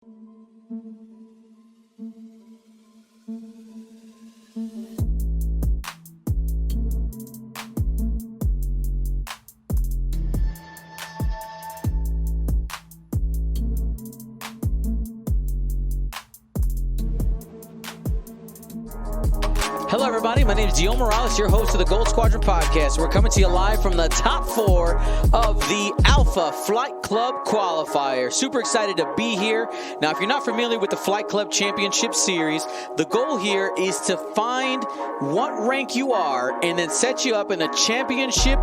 Hello, everybody. My name is Gio Morales, your host of the Gold Squadron podcast. We're coming to you live from the top four of the Alpha Flight Club Qualifier. Super excited to be here. Now, if you're not familiar with the Flight Club Championship Series, the goal here is to find what rank you are and then set you up in a championship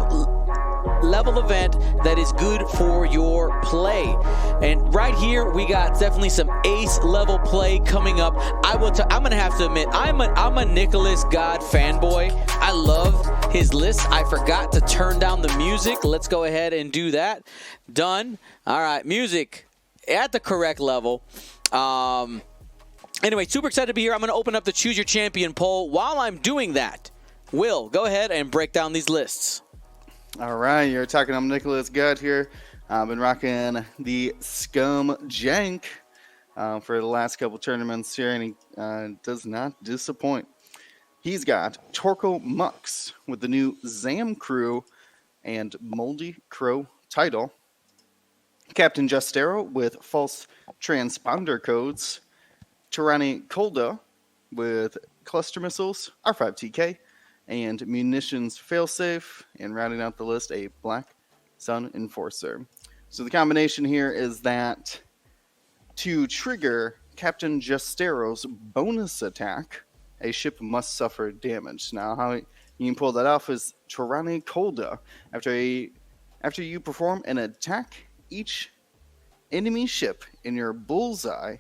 level event that is good for your play. And right here we got definitely some ace level play coming up. I'm gonna have to admit, I'm a Niklas God fanboy. I love his list. I forgot to turn down the music. Let's go ahead and do that. Done. All right, music at the correct level. Anyway, super excited to be here. I'm gonna open up the Choose Your Champion poll. While I'm doing that, Will, go ahead and break down these lists. All right, you're talking. I'm Nicholas Good here. I've been rocking the Scum Jank for the last couple tournaments here, and he does not disappoint. He's got Torko Mux with the new Zam Crew and Moldy Crow title. Captain Justero with false transponder codes. Tirani Kolda with cluster missiles, R5TK, and munitions failsafe, and rounding out the list, a Black Sun Enforcer. So the combination here is that to trigger Captain Justero's bonus attack, a ship must suffer damage. Now, how you can pull that off is Tirani Kolda. After you perform an attack, each enemy ship in your bullseye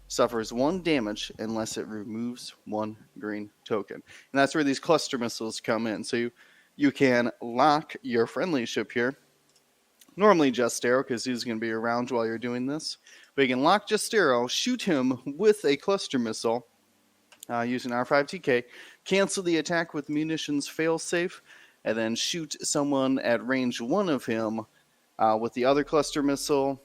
suffers 1 damage unless it removes 1 green token. And that's where these cluster missiles come in. So you can lock your friendly ship here. Normally Justero, because he's going to be around while you're doing this. But you can lock Justero, shoot him with a cluster missile using R5TK, cancel the attack with munitions failsafe, and then shoot someone at range 1 of him with the other cluster missile,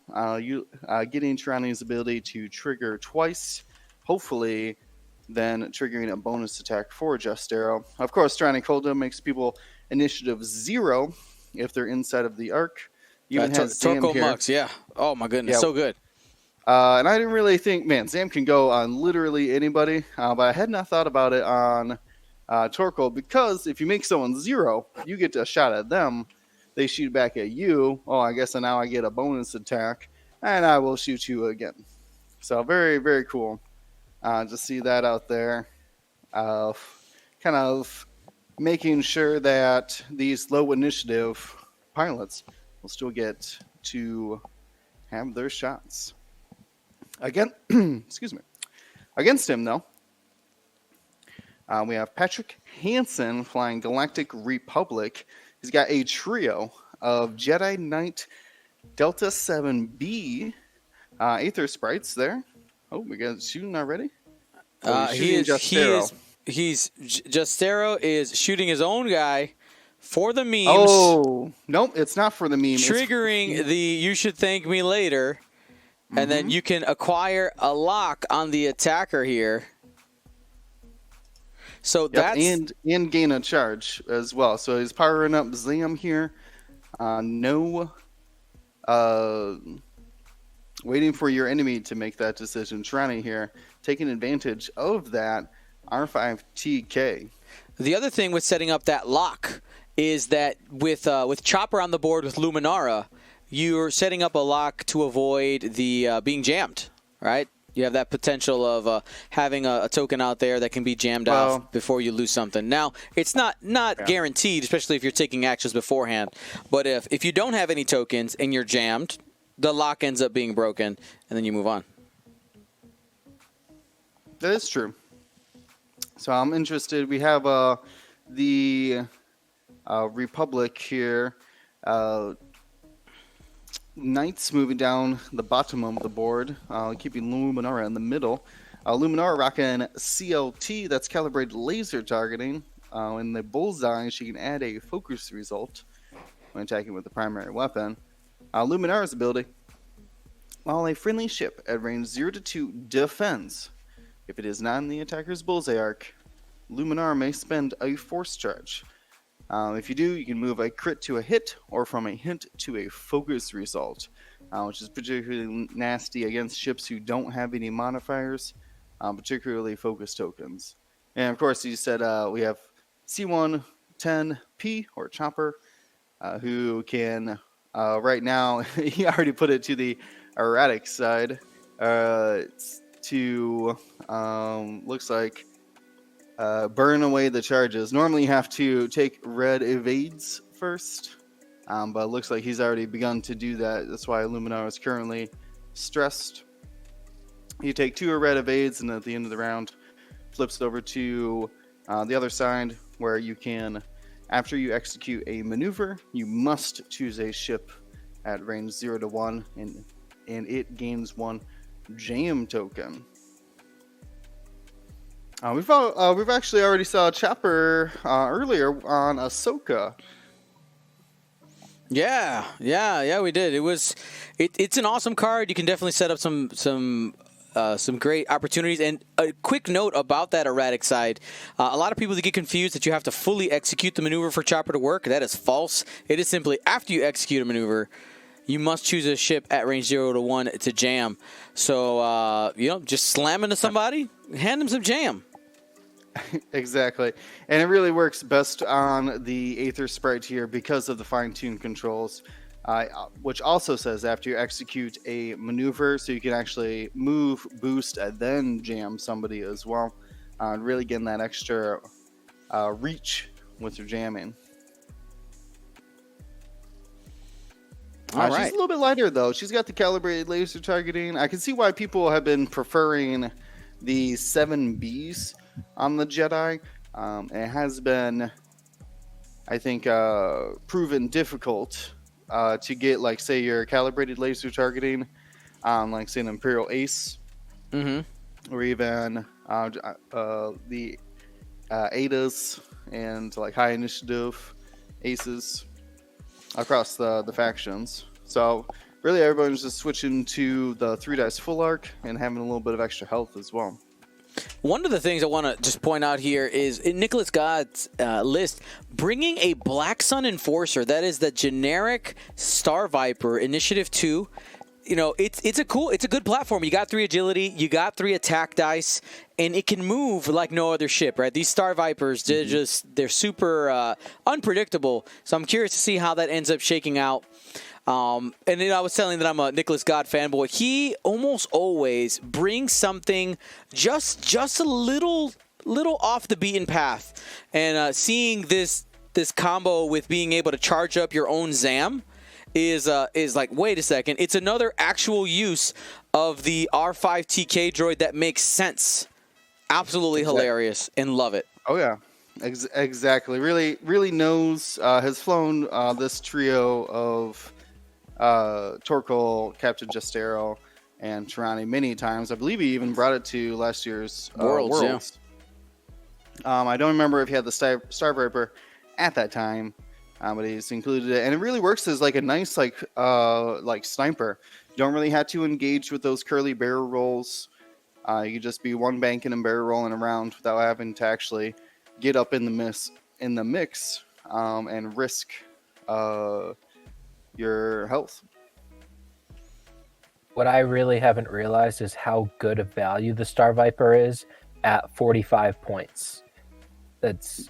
getting Tirani's ability to trigger twice, hopefully then triggering a bonus attack for Justero. Of course, Tirani Kolda makes people initiative 0 if they're inside of the arc. Even has Zam Torko here. Mux, yeah. Oh, my goodness, Yeah. so good. And I didn't really think, man, Zam can go on literally anybody, but I had not thought about it on Torko, because if you make someone 0, you get a shot at them. They shoot back at you. Oh, I guess now I get a bonus attack, and I will shoot you again. So very, very cool to see that out there. Kind of making sure that these low initiative pilots will still get to have their shots. Again, excuse me. Against him, though, we have Patrick Hanson flying Galactic Republic. He's got a trio of Jedi Knight Delta 7B Aether Sprites there. Oh, we got shooting already? Justero is shooting his own guy for the memes. Oh, nope, it's not for the meme. Triggering the "you should thank me later," and then you can acquire a lock on the attacker here. So that's and gain a charge as well. So he's powering up Zam here. Waiting for your enemy to make that decision. Tirani here taking advantage of that R5TK. The other thing with setting up that lock is that with Chopper on the board with Luminara, you're setting up a lock to avoid the being jammed, right? You have that potential of having a token out there that can be jammed off before you lose something. Now, it's not guaranteed, especially if you're taking actions beforehand. But if you don't have any tokens and you're jammed, the lock ends up being broken, and then you move on. That is true. So I'm interested. We have the Republic here. Knights moving down the bottom of the board, keeping Luminara in the middle. Luminara rocking CLT, that's calibrated laser targeting. In the bullseye, she can add a focus result when attacking with the primary weapon. Luminara's ability While a friendly ship at range 0 to 2 defends, if it is not in the attacker's bullseye arc, Luminar may spend a force charge. If you do, you can move a crit to a hit or from a hit to a focus result, which is particularly nasty against ships who don't have any modifiers, particularly focus tokens. And of course, you said we have C110P or Chopper, who can, right now, he already put it to the erratic side, to, looks like, burn away the charges. Normally you have to take red evades first, but it looks like he's already begun to do that. That's why Luminar is currently stressed. You take 2 red evades, and at the end of the round, flips over to the other side, where you can, after you execute a maneuver, you must choose a ship at range 0 to 1, and it gains 1 jam token. We've actually already saw a Chopper earlier on Ahsoka. Yeah, we did. It's an awesome card. You can definitely set up some great opportunities. And a quick note about that erratic side: a lot of people get confused that you have to fully execute the maneuver for Chopper to work. That is false. It is simply after you execute a maneuver, you must choose a ship at range 0 to 1 to jam. So just slam into somebody, hand them some jam. Exactly. And it really works best on the Aether Sprite here because of the fine-tuned controls, which also says after you execute a maneuver, so you can actually move, boost, and then jam somebody as well, really getting that extra reach with your jamming. All right. She's a little bit lighter, though. She's got the calibrated laser targeting. I can see why people have been preferring the 7Bs on the Jedi. It has been, I think, proven difficult to get, like, say, your calibrated laser targeting on, like, say, an Imperial Ace, or even the Adas and, like, high initiative Aces across the factions. So really everyone's just switching to the 3 dice full arc and having a little bit of extra health as well. One of the things I want to just point out here is in Niklas God's list, bringing a Black Sun Enforcer. That is the generic Star Viper Initiative 2. It's a good platform. You got 3 agility, you got 3 attack dice, and it can move like no other ship, right? These Star Vipers, they're super unpredictable. So I'm curious to see how that ends up shaking out. And then I was telling that I'm a Niklas God fanboy. He almost always brings something just a little off the beaten path. And seeing this combo with being able to charge up your own Zam is like, wait a second, it's another actual use of the R5 TK droid that makes sense. Absolutely hilarious and love it. Oh yeah, exactly. Really knows, has flown this trio of Torkil, Captain Jestero, and Tirani many times. I believe he even brought it to last year's Worlds. Yeah. I don't remember if he had the Star Viper at that time. But he's included it, and it really works as like a nice like sniper. You don't really have to engage with those curly barrel rolls. You can just be one banking and barrel rolling around without having to actually get up in the mix and risk your health. What I really haven't realized is how good a value the Star Viper is at 45 points. It's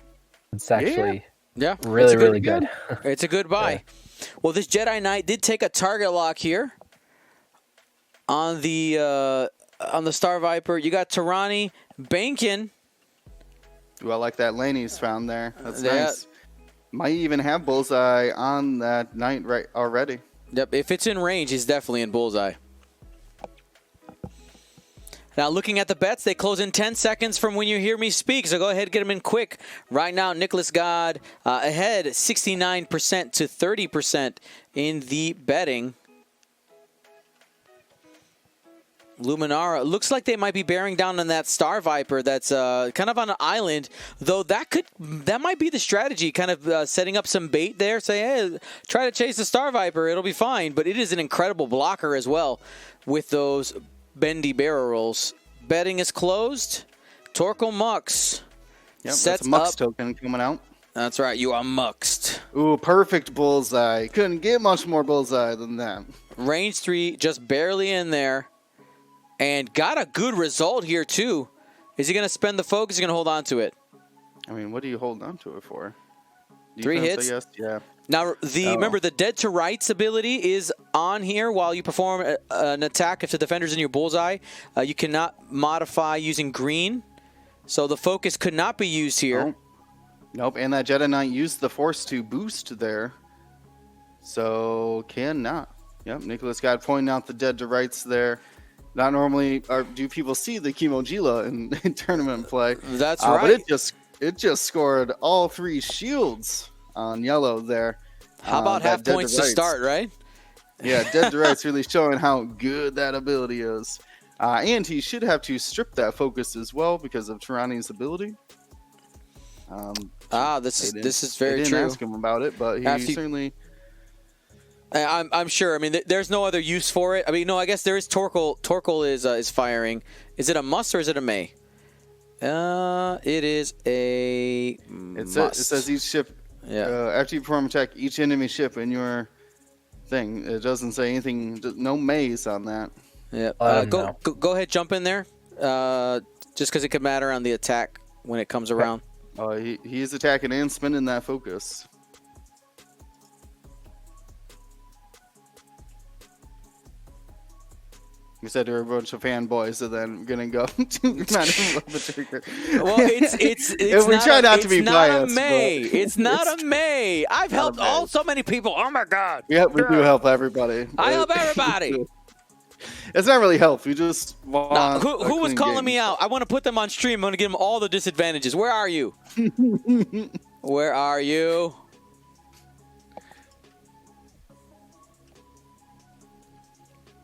actually. Yeah, really good. It's a good buy. Yeah. Well, this Jedi Knight did take a target lock here on the Star Viper. You got Tirani, Bankin. Ooh, I like that lane he's found there. That's nice. Might even have bullseye on that Knight right already. Yep, if it's in range, he's definitely in bullseye. Now, looking at the bets, they close in 10 seconds from when you hear me speak, so go ahead and get them in quick. Right now, Niklas God ahead 69% to 30% in the betting. Luminara, looks like they might be bearing down on that Star Viper that's kind of on an island, though that might be the strategy, kind of setting up some bait there, say, hey, try to chase the Star Viper, it'll be fine, but it is an incredible blocker as well. with those bendy barrel rolls. Betting is closed. Torkoal Mux Yep, sets that's a Mux up. token coming out. That's right. You are muxed. Ooh, perfect bullseye. Couldn't get much more bullseye than that. Range 3, just barely in there. And got a good result here, too. Is he going to spend the focus? Is he going to hold on to it? I mean, what do you hold on to it for? 3 Defense, hits? I guess? Yeah. Now, remember, the Dead to Rights ability is on here while you perform an attack. If the defender's in your bullseye, you cannot modify using green. So the focus could not be used here. Nope, and that Jedi Knight used the Force to boost there. So, cannot. Yep, Niklas got pointing out the Dead to Rights there. Not normally do people see the Kimojila in tournament play. That's right. But it just scored all 3 shields on yellow there. How about half points to start, right? Yeah, Dead to Rights really showing how good that ability is. And he should have to strip that focus as well because of Tirani's ability. This is very true. true. Didn't ask him about it, but he certainly. I'm sure. I mean, there's no other use for it. I mean, no, I guess there is Torkoal. Torkoal is firing. Is it a must or is it a may? It is a must. It says each ship. Yeah. After you perform attack, each enemy ship in your thing. It doesn't say anything. No maze on that. Yeah. Go ahead, jump in there. Just because it could matter on the attack when it comes around. Oh, he's attacking and spinning that focus. You said there were a bunch of fanboys, so then we're gonna go to not even love the trigger. Well, it's we try not to be biased. It's not a may. I've helped so many people. Oh my god. Yeah, we do help everybody. I help everybody. It's not really help. We just want. Who was calling me out? I want to put them on stream. I want to give them all the disadvantages. Where are you? Where are you?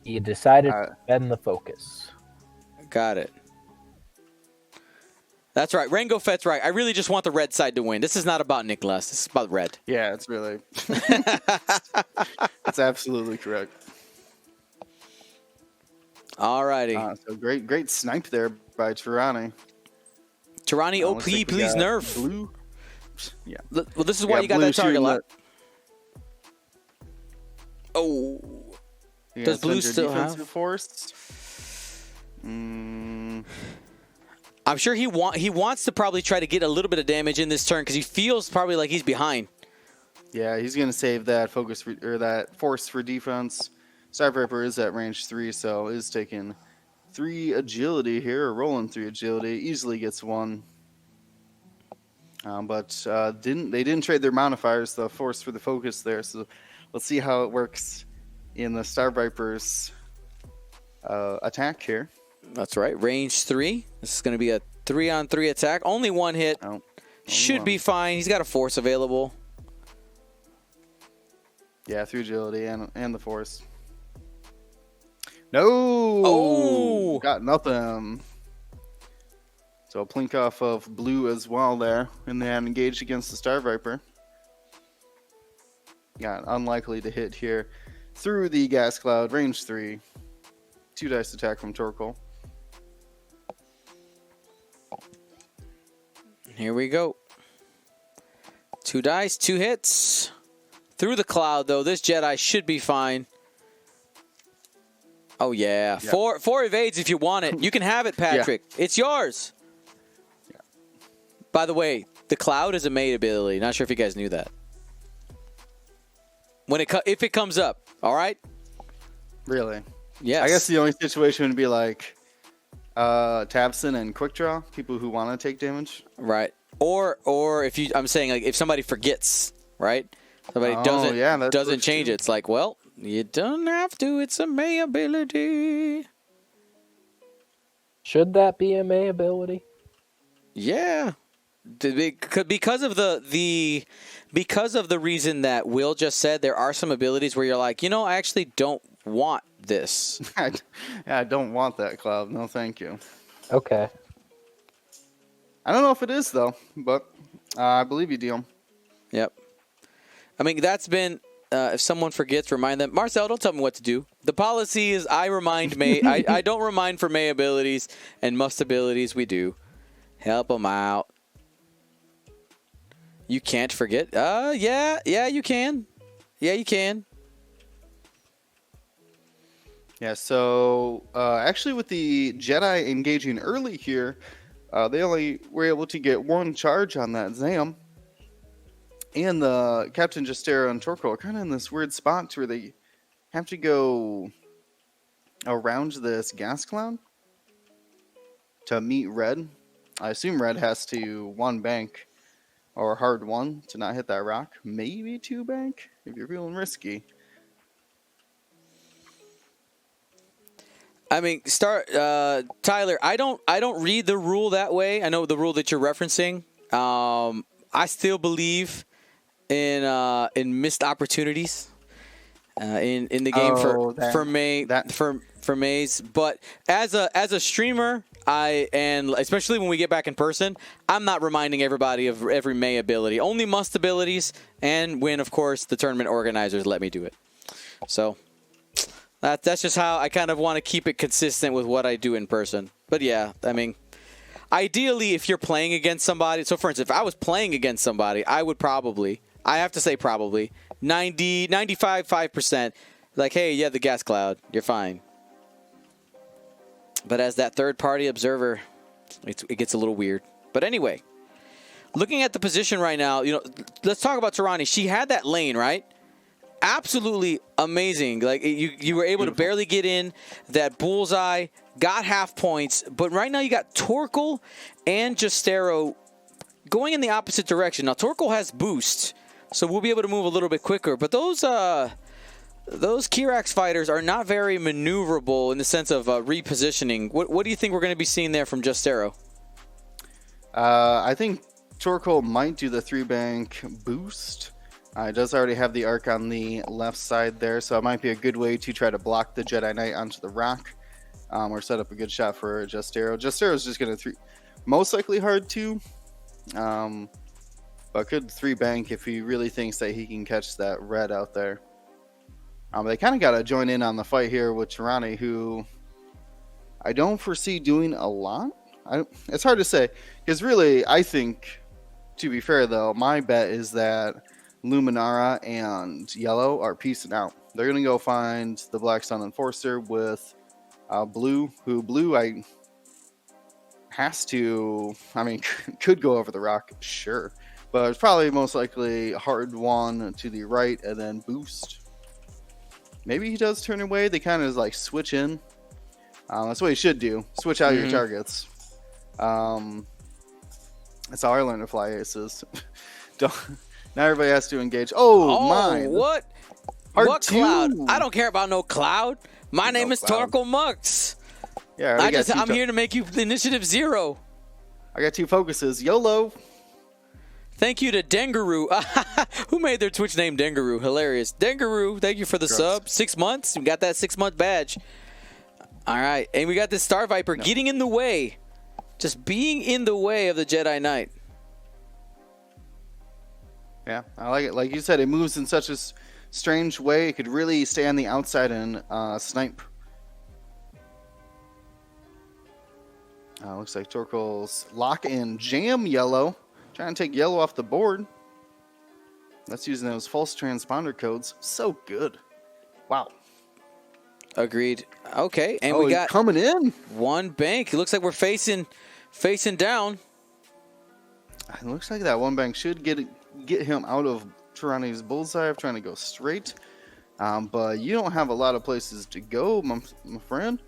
You decided to bend the focus. Got it. That's right. Rango Fett's right. I really just want the red side to win. This is not about Niklas. This is about red. Yeah, it's really. That's absolutely correct. All righty. So great snipe there by Tirani. Tirani OP, please nerf. Blue. Yeah. Well, this is why you got that target lock. Oh. Does blue still have force? I'm sure he wants to probably try to get a little bit of damage in this turn because he feels probably like he's behind. Yeah, he's gonna save that focus or that force for defense. Star Viper is at range 3, so is taking 3 agility here, or rolling 3 agility. Easily gets 1. But they didn't trade their modifiers, the force for the focus there. So let's see how it works in the Star Viper's attack here. That's right, range 3. This is going to be a 3-on-3 attack. Only 1 hit. Should be fine. He's got a force available. Yeah, 3 agility and the force. No! Oh! Got nothing. So a plink off of blue as well there. And then engaged against the Star Viper. Got unlikely to hit here. Through the gas cloud, range 3. 2 dice attack from Torkoal. Here we go. 2 dice, 2 hits. Through the cloud, though, this Jedi should be fine. Oh, yeah. Yep. 4 evades if you want it. You can have it, Patrick. Yeah. It's yours. Yeah. By the way, the cloud is a mate ability. Not sure if you guys knew that. If it comes up, all right? Really? Yes. I guess the only situation would be like Tabson and Quick Draw, people who want to take damage. Right. Or if I'm saying like if somebody forgets, right? Somebody doesn't change it. It's like, well, you don't have to. It's a May ability. Should that be a May ability? Yeah. Because of the reason that Will just said, there are some abilities where you're like, I actually don't want this. I don't want that, Cloud. No, thank you. Okay. I don't know if it is, though, but I believe you, Deal. Yep. I mean, that's been if someone forgets, remind them. Marcel, don't tell me what to do. The policy is I remind May. I don't remind for May abilities, and must abilities we do. Help them out. You can't forget. Yeah, you can. Yeah, you can. Yeah, so actually with the Jedi engaging early here, they only were able to get one charge on that Zam. And the Captain Justero and Torko are kind of in this weird spot where they have to go around this gas cloud to meet Red. I assume Red has to 1 bank or hard 1 to not hit that rock. Maybe 2 bank if you're feeling risky. I mean, Tyler. I don't read the rule that way. I know the rule that you're referencing. I still believe in missed opportunities in the game for Maze. But as a streamer, and especially when we get back in person, I'm not reminding everybody of every May ability. Only must abilities, and when of course the tournament organizers let me do it. So that's just how I kind of want to keep it consistent with what I do in person. But yeah, I mean, ideally, if you're playing against somebody, so for instance, if I was playing against somebody, I would probably, I have to say probably, 95%, like, hey, yeah, the gas cloud, you're fine. But as that third-party observer, it gets a little weird. But anyway, looking at the position right now, let's talk about Tarani. She had that lane, right? Absolutely amazing. Like, you were able to barely get in that bullseye, got half points, but right now you got Torkel and Justero going in the opposite direction. Now, Torkel has boost, so we'll be able to move a little bit quicker, but those Kirax fighters are not very maneuverable in the sense of repositioning. What do you think we're going to be seeing there from Justero? I think Torkel might do the 3-bank boost. It does already have the arc on the left side there, so it might be a good way to try to block the Jedi Knight onto the rock, or set up a good shot for Justero. Justero is just going to most likely hard 2, but could 3-bank if he really thinks that he can catch that red out there. They kind of got to join in on the fight here with Tarani, who I don't foresee doing a lot. It's hard to say, because really, I think, to be fair though, my bet is that Luminara and Yellow are peacing out. They're going to go find the Black Sun Enforcer with Blue, who Blue could go over the rock, sure. But it's probably most likely hard 1 to the right and then boost. Maybe he does turn away. They kind of like switch in. That's what he should do. Switch out your targets. That's how I learned to fly aces. Now everybody has to engage. Oh, mine. What? What cloud? I don't care about no cloud. My name is Torkel Mux. Yeah, I'm here to make you initiative 0. I got 2 focuses. YOLO. Thank you to Dengaroo. Who made their Twitch name Dengaroo? Hilarious. Dengaroo, thank you for the sub. 6 months. We got that 6-month badge. All right. And we got this Star Viper getting in the way. Just being in the way of the Jedi Knight. Yeah, I like it. Like you said, it moves in such a strange way. It could really stay on the outside and snipe. Looks like Torkel's lock and jam Yellow. Trying to take Yellow off the board. That's using those false transponder codes. So good. Wow. Agreed. Okay, and we got coming in 1 bank. It looks like we're facing down. It looks like that 1 bank should get him out of Tarani's bullseye of trying to go straight. But you don't have a lot of places to go, my friend.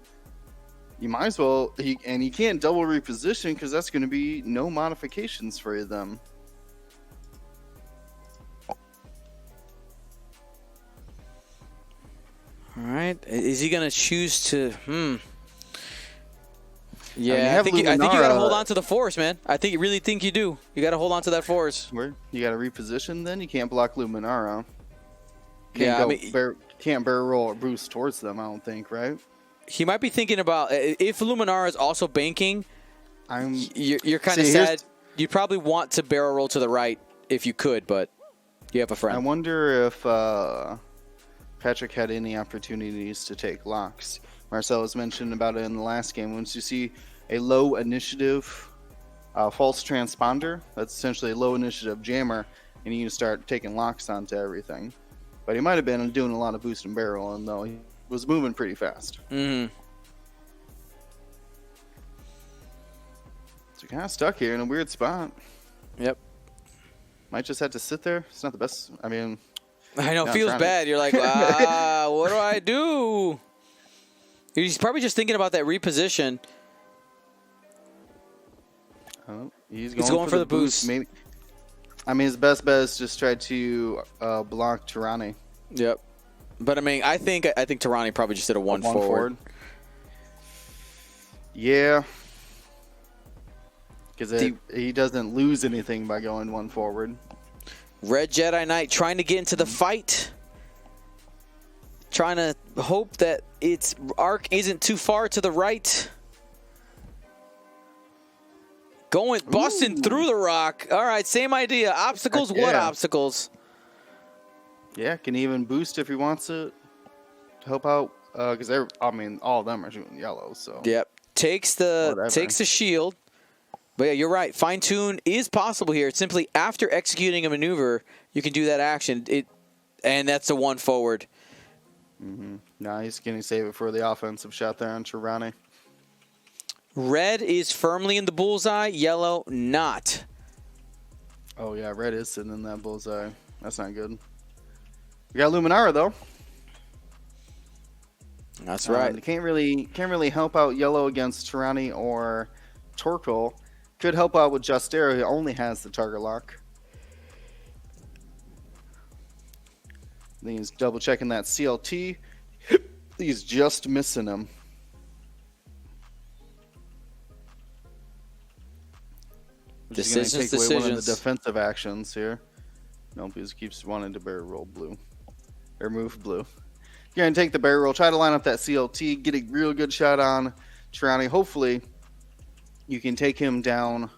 You might as well, and you can't double reposition because that's going to be no modifications for you then. All right, is he going to choose to? Yeah, I think you got to hold on to the force, man. I really think you do. You got to hold on to that force. Where you got to reposition, then you can't block Luminara. Can't barrel roll or boost towards them. I don't think, right? He might be thinking about if Luminara is also banking. You're kind of sad. You'd probably want to barrel roll to the right if you could, but You have a I friend. wonder if Patrick had any opportunities to take locks. Marcel was mentioned about it in the last game. Once you see a low initiative false transponder, that's essentially a low initiative jammer, and you can start taking locks onto everything. But he might have been doing a lot of boost and barrel, and though he was moving pretty fast. Mm-hmm. So kind of stuck here in a weird spot. Yep. Might just have to sit there. It's not the best. I mean, I know, no, feels bad. You're like, what do I do? He's probably just thinking about that reposition. Oh, he's going for the boost. Maybe. I mean, his best bet is just try to block Tirani. Yep. But I mean, I think Tirani probably just did a one forward. Yeah. Because he doesn't lose anything by going one forward. Red Jedi Knight trying to get into the fight. Trying to hope that its arc isn't too far to the right. Busting through the rock. All right, same idea. Obstacles, yeah. What obstacles? Yeah, can even boost if he wants it to help out. Because all of them are shooting yellow. So yep, takes the shield. But yeah, you're right. Fine tune is possible here. It's simply after executing a maneuver, you can do that action. And that's a one forward. Mm-hmm. Nah, he's going to save it for the offensive shot there on Tirani. Red is firmly in the bullseye. Yellow not. Oh yeah, red is sitting in that bullseye. That's not good. We got Luminara though. That's right. They can't really help out yellow against Tirani or Torkoal. Could help out with Justera, who only has the target lock. I think he's double checking that CLT. He's just missing him. Decisions. Take away one of the defensive actions here. Nope, he just keeps wanting to barrel roll blue. Or move blue. You're going to take the barrel roll, try to line up that CLT, get a real good shot on Tirani. Hopefully, you can take him down.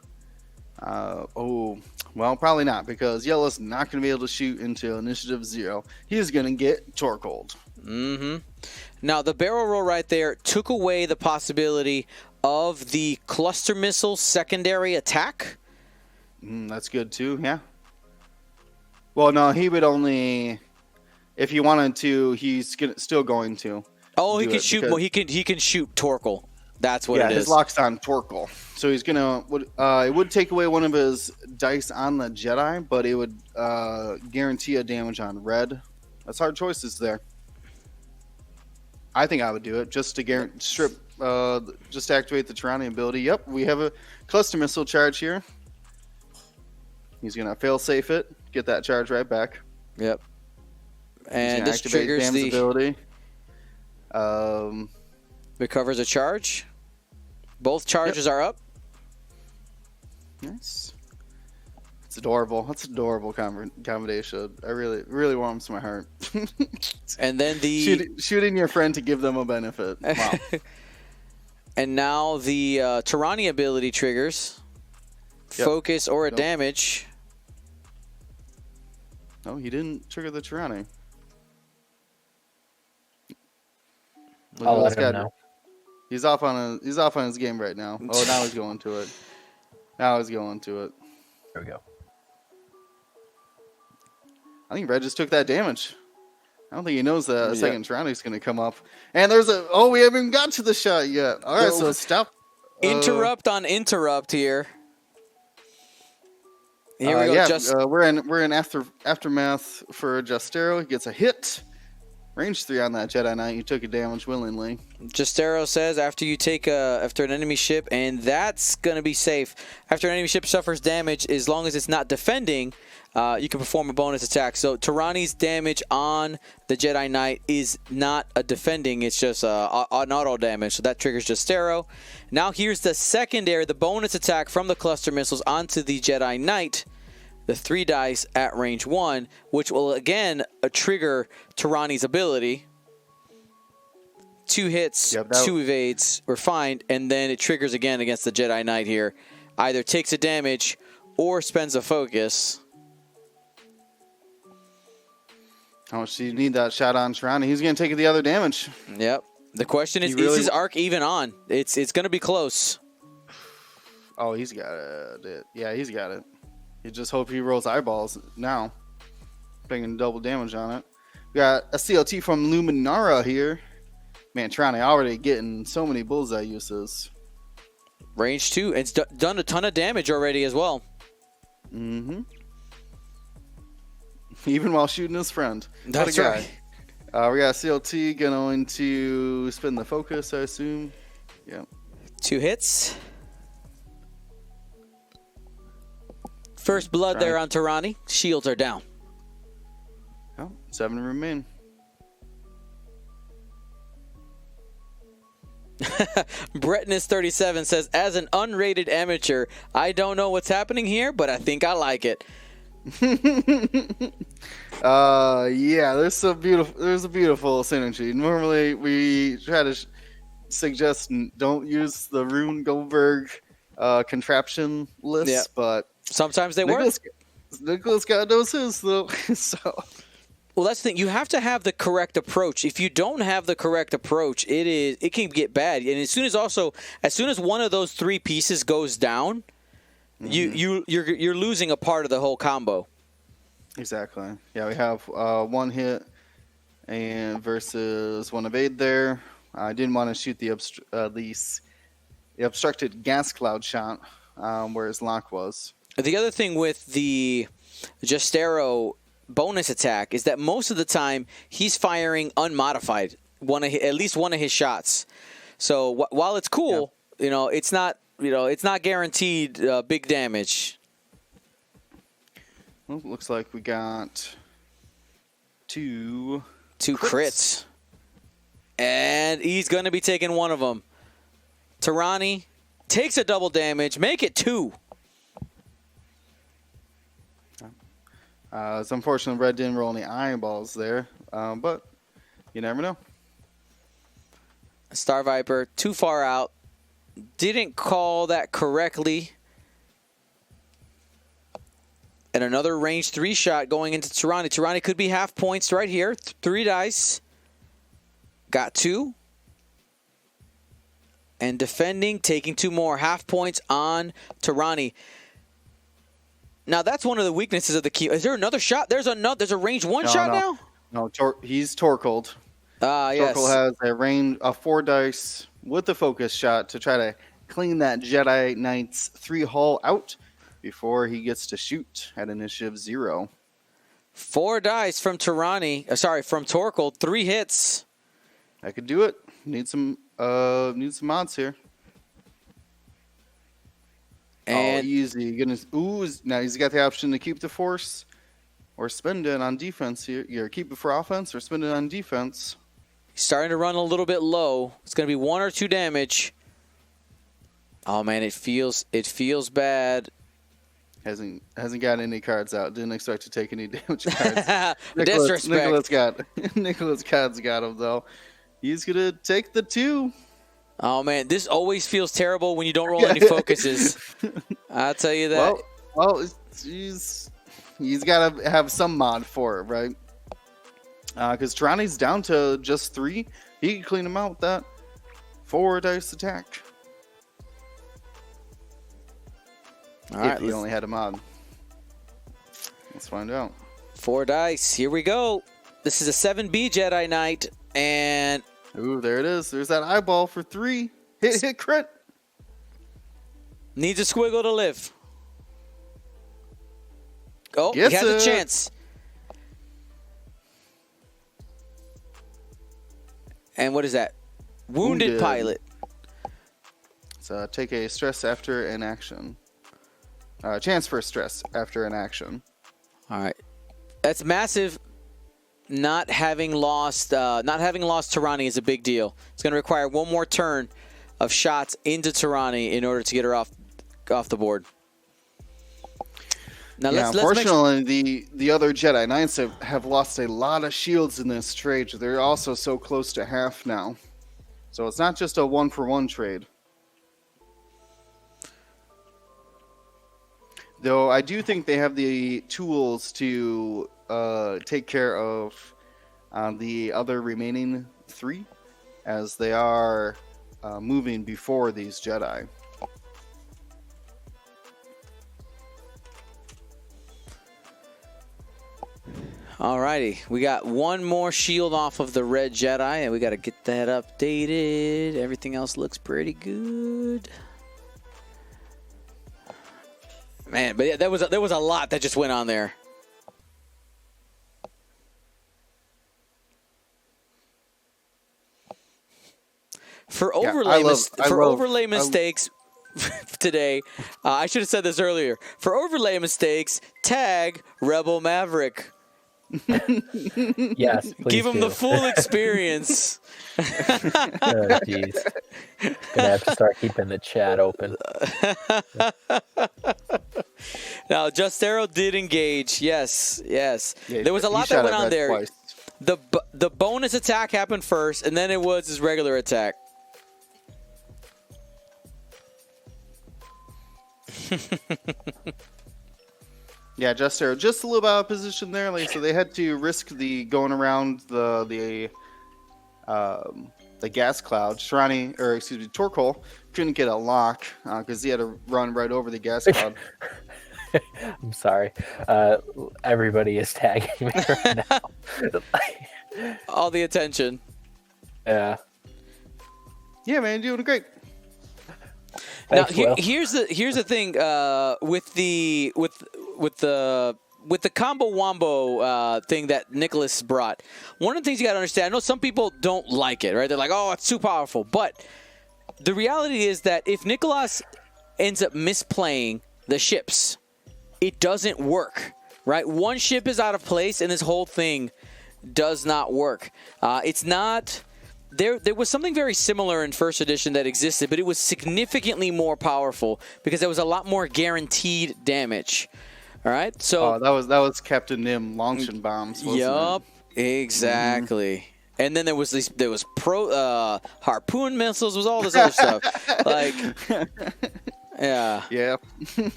Well, probably not, because Yellow's not going to be able to shoot into Initiative 0. He's going to get Torkoaled. Mm-hmm. Now, the barrel roll right there took away the possibility of the cluster missile secondary attack. That's good, too, yeah. Well, no, he would only... If he wanted to, he's still going to. Oh, he can shoot. Well, he can shoot Torkoal. That's what it is. Yeah, his lock's on Torkoal. So he's gonna. It would take away one of his dice on the Jedi, but it would guarantee a damage on red. That's hard choices there. I think I would do it just to strip, just to activate the Tirani ability. Yep, we have a cluster missile charge here. He's gonna fail safe it, get that charge right back. Yep. And this triggers Bam's ability. Recovers a charge. Both charges are up. Nice. It's adorable. That's an adorable combination. I really warms my heart. And then the shooting your friend to give them a benefit. Wow. And now the Tirani ability triggers. Yep. Focus or a damage. No, he didn't trigger the Tirani. I'll let him know. He's off on his game right now. Oh, now he's going to it. There we go. I think Red just took that damage. I don't think he knows that a second Tirani is going to come up. And there's we haven't even got to the shot yet. All right, so stop. Interrupt on interrupt here. Here we go. Yeah, we're in aftermath for Justero. He gets a hit. Range 3 on that Jedi Knight. You took a damage willingly. Justero says after an enemy ship, and that's going to be safe. After an enemy ship suffers damage, as long as it's not defending, you can perform a bonus attack. So Tirani's damage on the Jedi Knight is not a defending. It's just an auto damage. So that triggers Justero. Now here's the bonus attack from the cluster missiles onto the Jedi Knight. The 3 dice at range 1, which will again trigger Tirani's ability. 2 hits, 2 evades, we're fine, and then it triggers again against the Jedi Knight here. Either takes a damage or spends a focus. How much do you need that shot on Tirani? He's going to take the other damage. Yep. The question is his arc even on? It's going to be close. Oh, he's got it. Yeah, he's got it. You just hope he rolls eyeballs now. Taking double damage on it. We got a CLT from Luminara here. Man, Tirani already getting so many bullseye uses. Range 2. It's done a ton of damage already as well. Mm-hmm. Even while shooting his friend. That's right. We got CLT going to spin the focus, I assume. Yeah. 2 hits. First blood there on Tirani. Shields are down. Oh, 7 remain. Bretness37 says, as an unrated amateur, I don't know what's happening here, but I think I like it. Yeah, there's a beautiful synergy. Normally we try to suggest don't use the Rune Goldberg contraption list, but sometimes they work. Niklas got those his though. So well, that's the thing. You have to have the correct approach. If you don't have the correct approach, it can get bad. And as soon as one of those 3 pieces goes down, you're losing a part of the whole combo. Exactly. Yeah, we have 1 hit and versus 1 evade there. I didn't want to shoot the obstructed gas cloud shot where his lock was. The other thing with the Jestero bonus attack is that most of the time he's firing unmodified at least one of his shots. So while it's cool, it's not guaranteed big damage. Well, looks like we got 2 crits. And he's going to be taking one of them. Tirani takes a double damage. Make it 2. It's unfortunate Red didn't roll any eyeballs there, but you never know. Star Viper, too far out. Didn't call that correctly. And another range 3 shot going into Tirani. Tirani could be half points right here. 3 dice. Got 2. And defending, taking 2 more. Half points on Tirani. Now that's one of the weaknesses of the key. Is there another shot? There's a range 1 shot now? No, he's Torkold. Yes. Torkold has a 4 dice with the focus shot to try to clean that Jedi Knight's 3 hull out before he gets to shoot at initiative 0. 4 dice from Tirani. From Torkold. 3 hits. I could do it. Need some mods here. And easy. Now he's got the option to keep the force or spend it on defense here. Either keep it for offense or spend it on defense. He's starting to run a little bit low. It's going to be 1 or 2 damage. Oh man, it feels bad. Hasn't got any cards out. Didn't expect to take any damage cards. Disrespect. Niklas got him though. He's gonna take the 2. Oh man, this always feels terrible when you don't roll any focuses. I'll tell you that. Well, he's got to have some mod for it, right? Because Tirani's down to just 3. He can clean him out with that 4 dice attack. All right, if he only had a mod. Let's find out. 4 dice. Here we go. This is a 7B Jedi Knight, and ooh, there it is. There's that eyeball for 3. Hit crit. Needs a squiggle to live. Oh, he has a chance. And what is that? Wounded pilot. So take a stress after an action. Chance for stress after an action. All right. That's massive. Not having lost Tirani is a big deal. It's going to require 1 more turn of shots into Tirani in order to get her off the board. Now unfortunately, the other Jedi Knights have lost a lot of shields in this trade. They're also so close to half now. So it's not just a 1-for-1 trade. Though I do think they have the tools to take care of the other remaining 3, as they are moving before these Jedi. Alrighty, we got one more shield off of the red Jedi, and we got to get that updated. Everything else looks pretty good. Man, but yeah, there was a lot that just went on there. For overlay mistakes today, I should have said this earlier. For overlay mistakes, tag Rebel Maverick. Yes, please give him do. the full experience. Oh, jeez. Gonna have to start keeping the chat open. Now, Justero did engage. Yes. Yeah, There was a lot that went on there. Twice. The bonus attack happened first, and then it was his regular attack. Yeah, just a little bit out of position there. Like, so they had to risk the going around the gas cloud. Torkoal couldn't get a lock because he had to run right over the gas cloud. I'm sorry. Everybody is tagging me right now. All the attention. Yeah. Yeah, man, you're doing great. Thanks, Now, Will. here's the thing with the combo wombo thing that Niklas brought. One of the things you got to understand, I know some people don't like it, right? They're like, oh, it's too powerful. But the reality is that if Niklas ends up misplaying the ships, it doesn't work, right? One ship is out of place, and this whole thing does not work. It's not... There was something very similar in first edition that existed, but it was significantly more powerful because there was a lot more guaranteed damage. All right, so that was Captain Nim launching bombs. Wasn't it? Exactly. Mm-hmm. And then there was harpoon missiles, was all this other stuff. Like, yeah.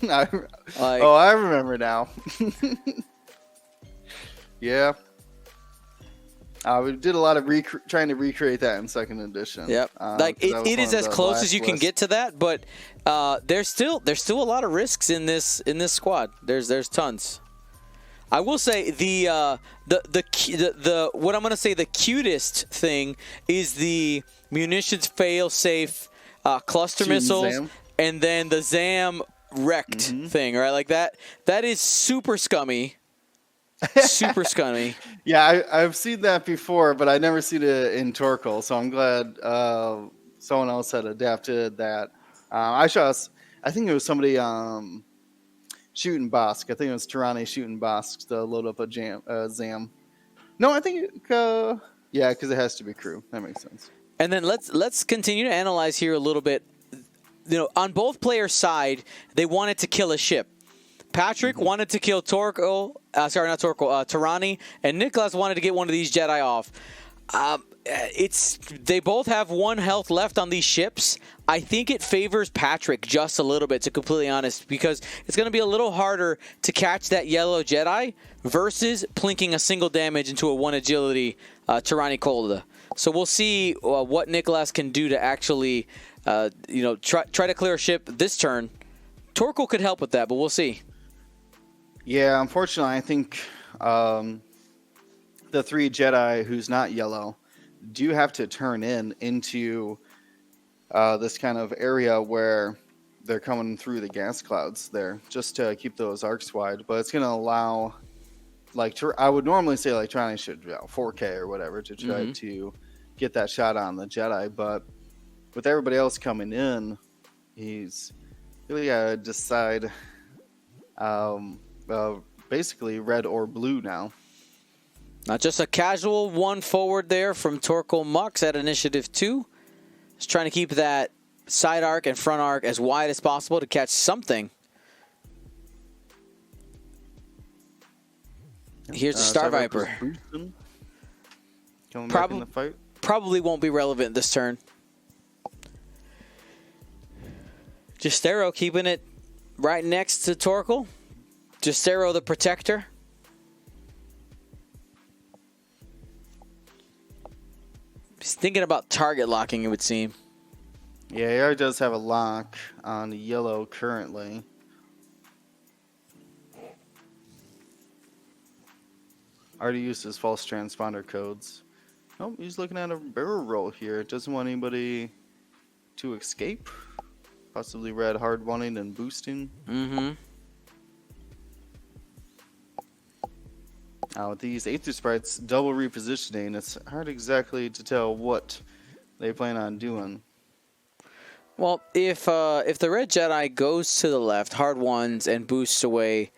I remember now. Yeah. We did a lot of trying to recreate that in second edition. Yep, it is as close as you can get to that, but there's still a lot of risks in this squad. There's tons. I will say the what I'm gonna say the cutest thing is the munitions fail safe cluster missiles, and then the Zam wrecked thing, right? Like that is super scummy. Super scummy. Yeah, I've seen that before, but I never seen it in Torkoal, so I'm glad someone else had adapted that. I think it was somebody shooting Bosk. I think it was Tirani shooting Bosk to load up a Zam. No, I think because it has to be crew. That makes sense. And then let's continue to analyze here a little bit. You know, on both players' side, they wanted to kill a ship. Patrick wanted to kill Tirani, and Niklas wanted to get one of these Jedi off. They both have 1 health left on these ships. I think it favors Patrick just a little bit, to be completely honest, because it's going to be a little harder to catch that yellow Jedi versus plinking a single damage into a 1 agility Tirani Kolda. So we'll see what Niklas can do to actually, try to clear a ship this turn. Torkoal could help with that, but we'll see. Yeah, unfortunately, I think the 3 Jedi who's not yellow do have to turn into this kind of area where they're coming through the gas clouds there, just to keep those arcs wide. But it's going to allow, I would normally say, Tirani should 4K or whatever to try to get that shot on the Jedi. But with everybody else coming in, he's really got to decide basically red or blue now. Not just a casual 1 forward there from Torkoal Mux at initiative 2. Just trying to keep that side arc and front arc as wide as possible to catch something. Here's the Star Viper. Coming back in the fight. Probably won't be relevant this turn. Justero keeping it right next to Torkoal. Justero the protector. He's thinking about target locking, it would seem. Yeah, he already does have a lock on yellow currently. Already used his false transponder codes. Oh, he's looking at a barrel roll here. Doesn't want anybody to escape. Possibly red hard wanting and boosting. Mm-hmm. Now with these Aether Sprites double repositioning, it's hard exactly to tell what they plan on doing. Well, if the red Jedi goes to the left, hard ones, and boosts away,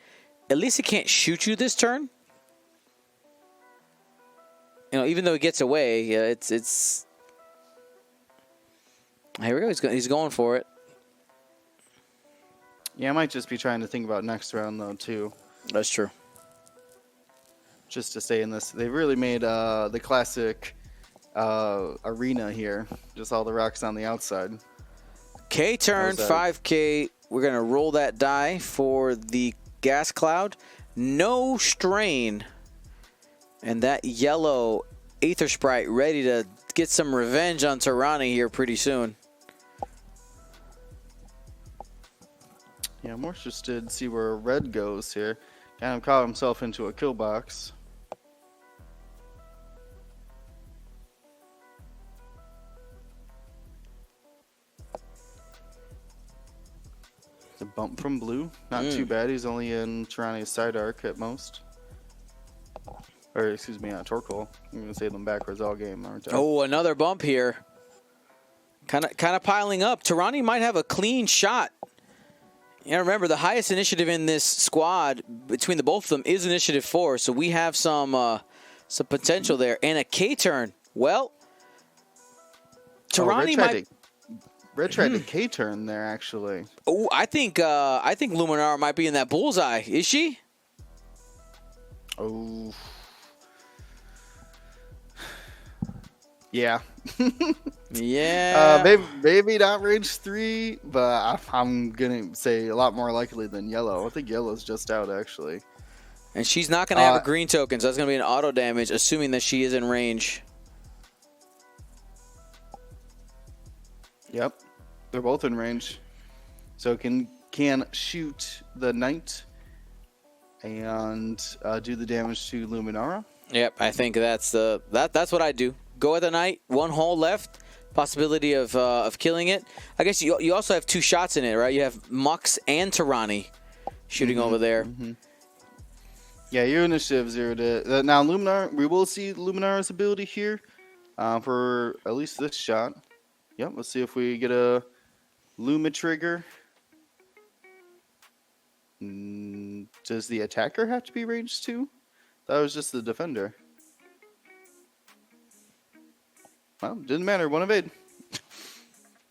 at least it can't shoot you this turn. You know, even though he gets away, it's. Here we go. He's going for it. Yeah, I might just be trying to think about next round though too. That's true. Just to stay in this, they really made the classic arena here. Just all the rocks on the outside. K turn 5K. We're gonna roll that die for the gas cloud. No strain. And that yellow Aether Sprite ready to get some revenge on Tirani here pretty soon. Yeah, I'm more interested to see where red goes here. Kind of caught himself into a kill box. It's a bump from blue. Not too bad. He's only in Tirani's side arc at most. Or, excuse me, Torkoal. I'm going to say them backwards all game, aren't I? Oh, another bump here. Kind of piling up. Tirani might have a clean shot. You know, remember, the highest initiative in this squad between the both of them is initiative 4, so we have some potential there. And a K turn. Well, Tirani might. Red tried to K turn there, actually. Oh, I think Luminara might be in that bullseye. Is she? Oh. Yeah. Yeah. Maybe not range 3, but I'm going to say a lot more likely than yellow. I think yellow's just out, actually. And she's not going to have a green token, so that's going to be an auto damage, assuming that she is in range. Yep. They're both in range. So can shoot the knight and do the damage to Luminara. Yep, I think that's what I do. Go at the knight, one hole left, possibility of killing it. I guess you also have 2 shots in it, right? You have Mux and Tirani shooting over there. Mm-hmm. Yeah, your initiative 0 to now Luminar. We will see Luminara's ability here for at least this shot. Yep, let's see if we get a Luma trigger. Does the attacker have to be range 2? That was just the defender. Well, didn't matter. One evade.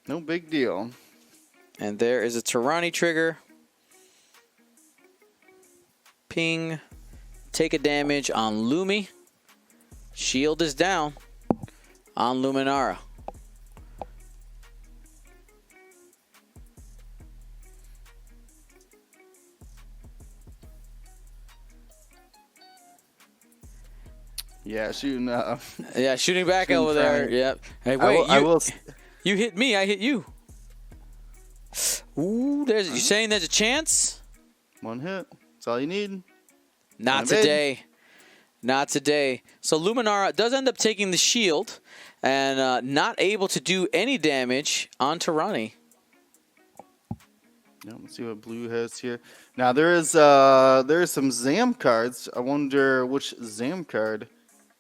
No big deal. And there is a Tirani trigger. Ping. Take a damage on Lumi. Shield is down on Luminara. Yeah, shooting. Yeah, shooting back over there. Yep. Hey, wait. You hit me. I hit you. Ooh, you saying there's a chance? One hit. That's all you need. Not today. Not today. So Luminara does end up taking the shield and not able to do any damage on Tirani. Yeah, let's see what blue has here. Now there is some Zam cards. I wonder which Zam card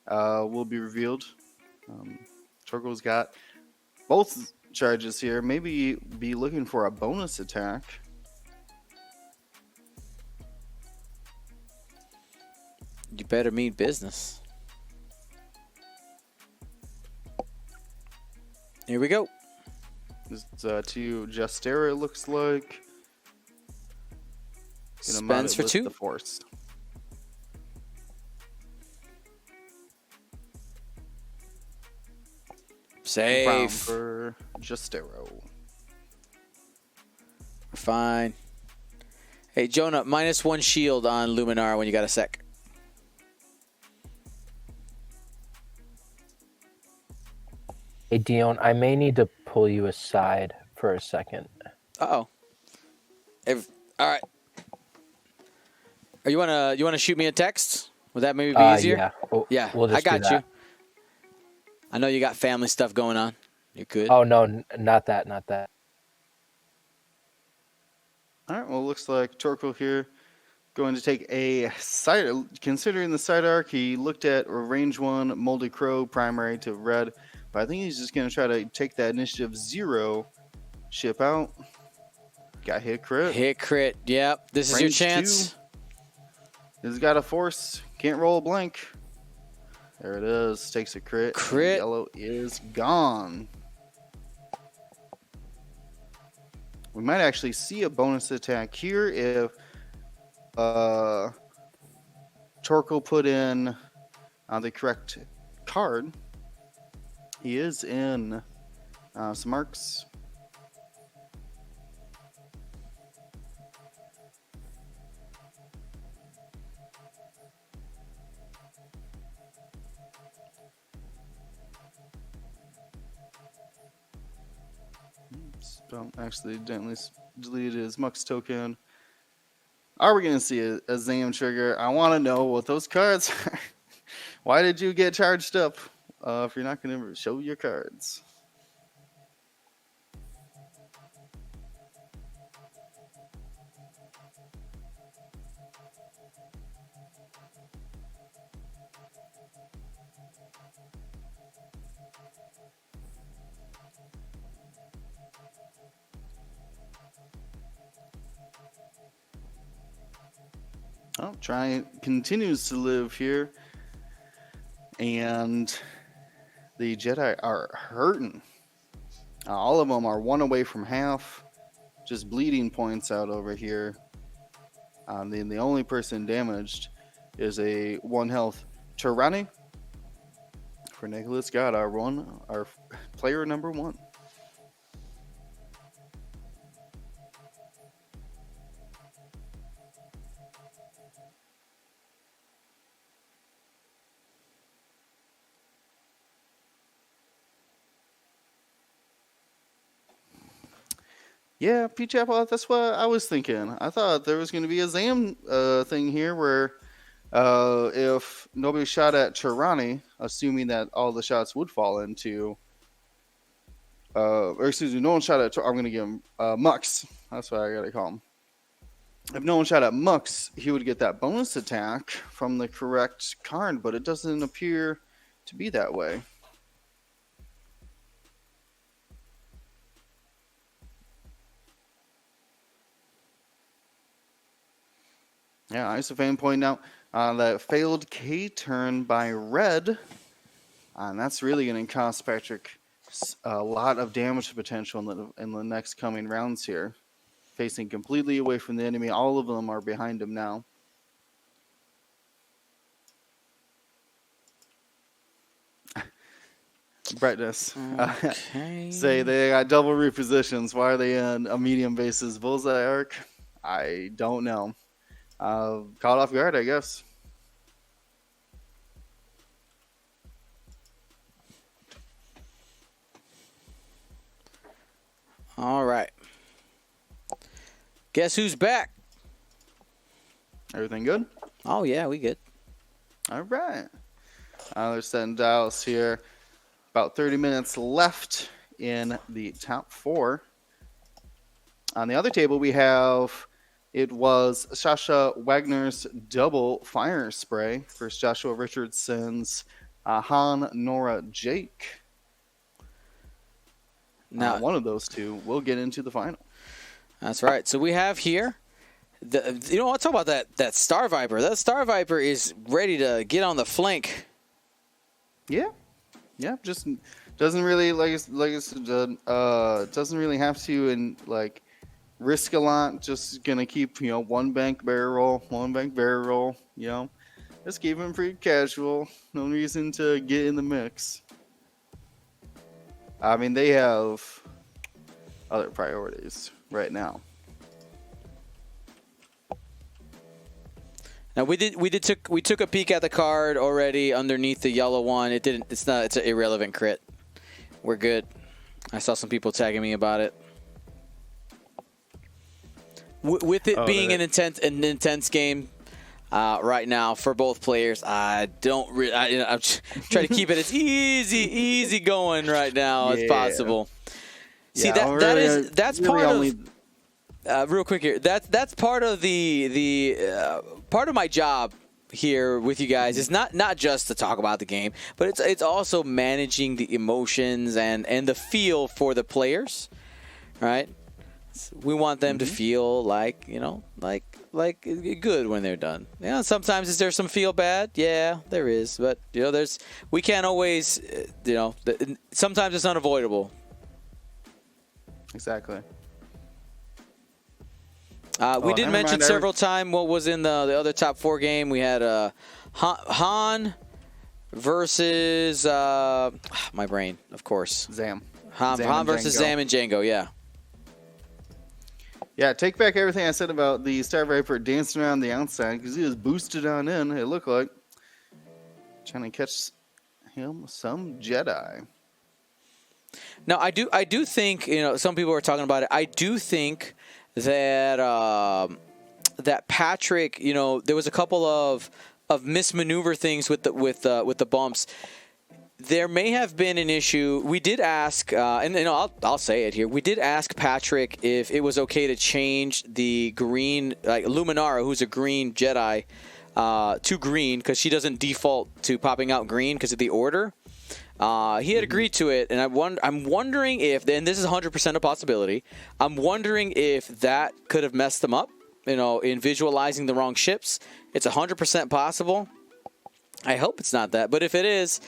will be revealed. Torkoal's got both charges here. Maybe be looking for a bonus attack. You better mean business. Here we go. This is to Justera, it looks like. Spends for 2. The force. Safe. For Justero. Fine. Hey, Jonah, -1 shield on Luminara when you got a sec. Hey, Dion, I may need to pull you aside for a second. Uh-oh. All right. Or you wanna shoot me a text? Would that maybe be easier? Yeah. Yeah, We'll just I got do that. you. I know you got family stuff going on. You're good. Oh, no, not that. All right, well, looks like Torkel here going to take a side. Considering the side arc, he looked at range 1, Moldy Crow, primary to red. But I think he's just going to try to take that initiative 0, ship out. Got hit crit. Hit crit. Yep. This is your Range chance. 2. He's got a force. Can't roll a blank. There it is. Takes a crit. Crit. Yellow is gone. We might actually see a bonus attack here if Torkel put in the correct card. He is in some marks. Don't accidentally deleted his Mux token. Are we going to see a Zam trigger? I want to know what those cards are. Why did you get charged up if you're not going to show your cards? Oh, Try continues to live here. And the Jedi are hurting. All of them are 1 away from half. Just bleeding points out over here. The only person damaged is a 1 health Tyranny. For Nicholas, got our player number 1. Yeah, Peach Apple, that's what I was thinking. I thought there was going to be a Zam thing here where if nobody shot at Tirani, assuming that all the shots would fall into, or excuse me, no one shot at, I'm going to give him Mux. That's what I got to call him. If no one shot at Mux, he would get that bonus attack from the correct card, but it doesn't appear to be that way. Yeah, Isofane pointing out that failed K turn by red. And that's really going to cost Patrick a lot of damage potential in the next coming rounds here. Facing completely away from the enemy. All of them are behind him now. Brightness. Okay. Say they got double repositions. Why are they in a medium bases bullseye arc? I don't know. Caught off guard, I guess. All right. Guess who's back? Everything good? Oh, yeah, we good. All right. They're setting dials here. About 30 minutes left in the top 4. On the other table, we have... It was Sasha Wagner's double fire spray versus Joshua Richardson's Han, Nora, Jake. Now, one of those two will get into the final. That's right. So we have here, I'll talk about that Star Viper. That Star Viper is ready to get on the flank. Yeah, just doesn't really doesn't really have to risk a lot. Just gonna keep one bank barrel roll. Just keep him pretty casual. No reason to get in the mix. I mean, they have other priorities right now. Now we took a peek at the card already underneath the yellow one. It's an irrelevant crit. we're good. I saw some people tagging me about it. With it being an intense game right now for both players, I don't really. I'm trying to keep it as easy going right now as possible. See, that's really part of. Real quick here, that's part of the part of my job here with you guys. Is not just to talk about the game, but it's also managing the emotions and the feel for the players, right? We want them to feel like, like good when they're done. Sometimes is there some feel bad? Yeah, there is. But, we can't always, sometimes it's unavoidable. Exactly. We did mention several times what was in the other top 4 game. We had Han versus, my brain, of course. Zam. Han versus Zam and Django, yeah. Yeah, take back everything I said about the Star Viper dancing around the outside because he was boosted on in, it looked like. Trying to catch him some Jedi. Now, I do think, some people are talking about it. I do think that that Patrick, there was a couple of mismaneuver things with the bumps. There may have been an issue. We did ask, and I'll say it here. We did ask Patrick if it was okay to change the green, like Luminara, who's a green Jedi, to green because she doesn't default to popping out green because of the order. He had agreed to it, and I'm wondering if, and this is 100% a possibility, I'm wondering if that could have messed them up, in visualizing the wrong ships. It's 100% possible. I hope it's not that, but if it is.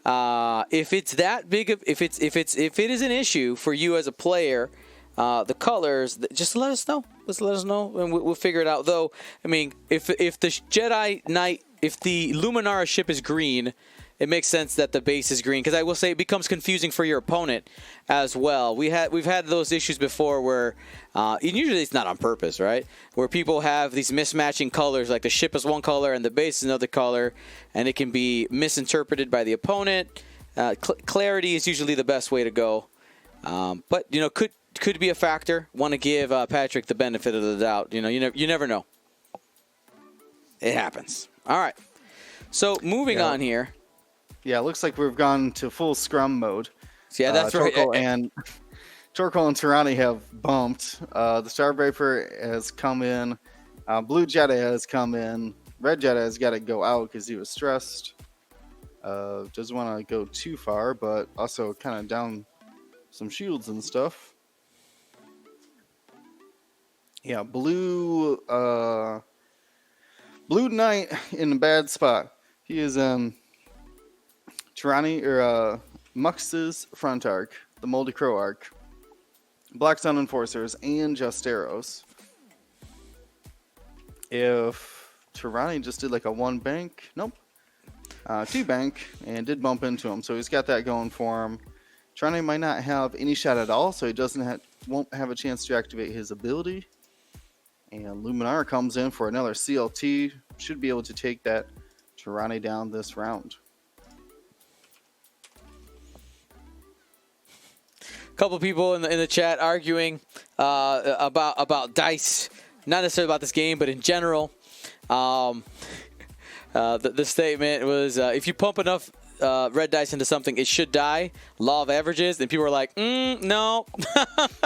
If it's that big of if it is an issue for you as a player, the colors, just let us know. Just let us know, and we'll figure it out. Though, I mean, if the Jedi Knight, if the Luminara ship is green, it makes sense that the base is green. Because I will say it becomes confusing for your opponent as well. We've had those issues before where, and usually it's not on purpose, right? Where people have these mismatching colors, like the ship is one color and the base is another color, and it can be misinterpreted by the opponent. Clarity is usually the best way to go, but could be a factor. Want to give Patrick the benefit of the doubt. You never know. It happens. All right. So moving on here. Yeah, it looks like we've gone to full scrum mode. Yeah, that's right. Torkoal and Tirani have bumped. The Star Viper has come in. Blue Jedi has come in. Red Jedi has got to go out because he was stressed. Doesn't want to go too far, but also kind of down some shields and stuff. Yeah, Blue Knight in a bad spot. He is Tirani or Mux's front arc, the Moldy Crow arc, Black Sun Enforcers, and Justeros. If Tirani just did like a 1 bank, 2 bank, and did bump into him, so he's got that going for him. Tirani might not have any shot at all, so he won't have a chance to activate his ability. And Luminara comes in for another CLT, should be able to take that Tirani down this round. Couple people in the chat arguing about dice, not necessarily about this game, but in general. The statement was, if you pump enough red dice into something, it should die. Law of averages. And people were like, no,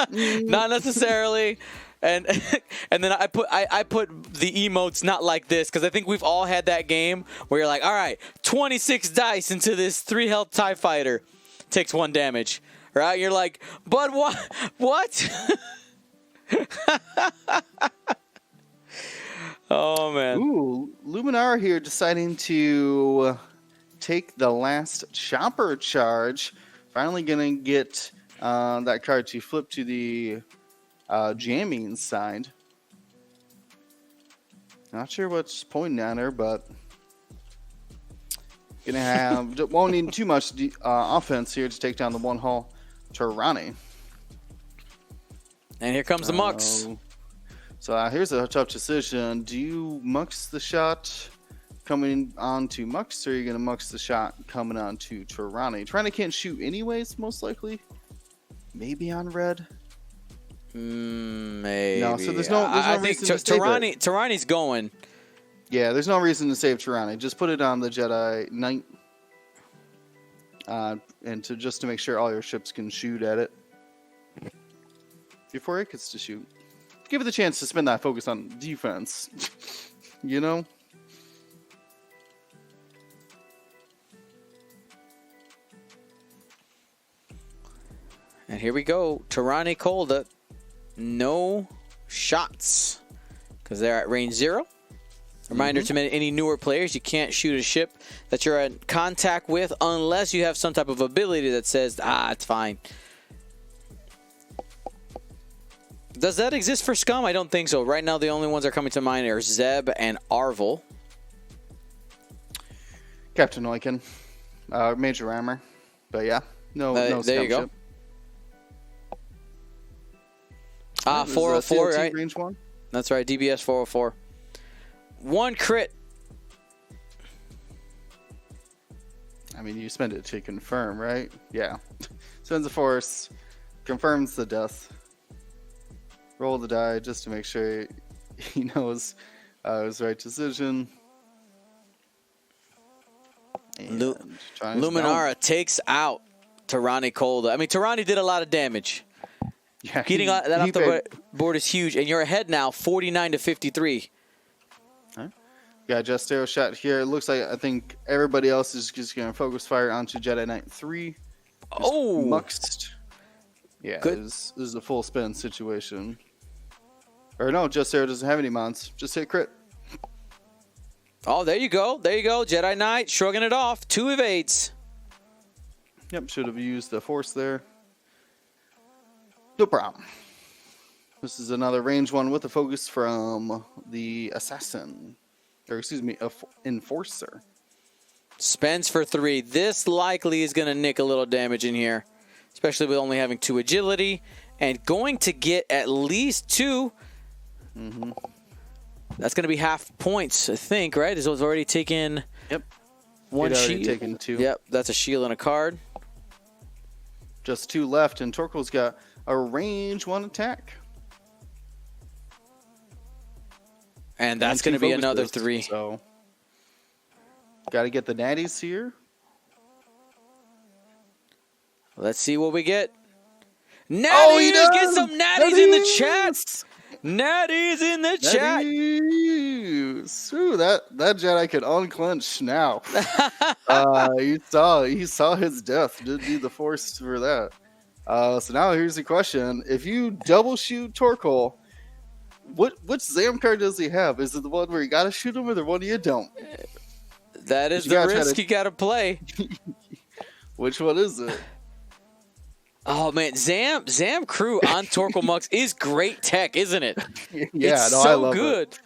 not necessarily. And then I put the emotes not like this because I think we've all had that game where you're like, all right, 26 dice into this 3 health TIE fighter, takes 1 damage. Right? You're like, but what? What? Oh, man. Ooh, Luminara here deciding to take the last chopper charge. Finally going to get that card to flip to the jamming side. Not sure what's pointing at her, but going to have, won't need too much offense here to take down the 1 hull Tirani. And here comes the Mux. So here's a tough decision. Do you Mux the shot coming on to Mux, or are you going to Mux the shot coming on to Tirani? Tirani can't shoot anyways, most likely. Maybe on red. Maybe. No, so there's no I think reason to save it. Tirani's going. Yeah, there's no reason to save Tirani. Just put it on the Jedi Knight. And just to make sure all your ships can shoot at it. Before it gets to shoot. Give it the chance to spend that focus on defense. You know? And here we go. Tirani Kolda. No shots. Because they're at range 0. Reminder to any newer players, you can't shoot a ship that you're in contact with unless you have some type of ability that says, it's fine. Does that exist for Scum? I don't think so. Right now, the only ones that are coming to mind are Zeb and Arvel. Captain Oiken. Major Rammer. But yeah, no there Scum you go. ship. 404, right? Range 1? That's right, DBS 404. 1 crit. I mean, you spend it to confirm, right? Yeah. Spends the force, confirms the death. Roll the die just to make sure he knows it was the right decision. Luminara takes out Tirani Kolda. I mean, Tirani did a lot of damage. Yeah, Getting that off the board is huge, and you're ahead now, 49-53. Got just arrow shot here. It looks like I think everybody else is just going to focus fire onto Jedi Knight 3. Muxed. Yeah, this is a full spin situation. Or no, just arrow doesn't have any mounts. Just hit crit. Oh, there you go. There you go. Jedi Knight shrugging it off. 2 evades. Yep, should have used the force there. No problem. This is another range 1 with a focus from the assassin. Or excuse me, enforcer. Spends for 3. This likely is going to nick a little damage in here, especially with only having 2 agility and going to get at least 2. That's going to be half points, I think, right? This was already taken. Yep. 1 shield. Taken 2. Yep, that's a shield and a card. Just 2 left, and Torkel's got a range 1 attack. And that's going to be another 3. So, got to get the natties here. Let's see what we get. Natties! Get some natties in the chat! Natties in the chat! Ooh, that Jedi can unclench now. He saw his death. Didn't need the force for that. So now here's the question. If you double shoot Torkel, which Zam card does he have? Is it the one where you gotta shoot him or the one you don't? That is the risk you gotta play. Which one is it? Oh man, Zam crew on Torkel Mux is great tech, isn't it? Yeah, it's no, so I love good. It.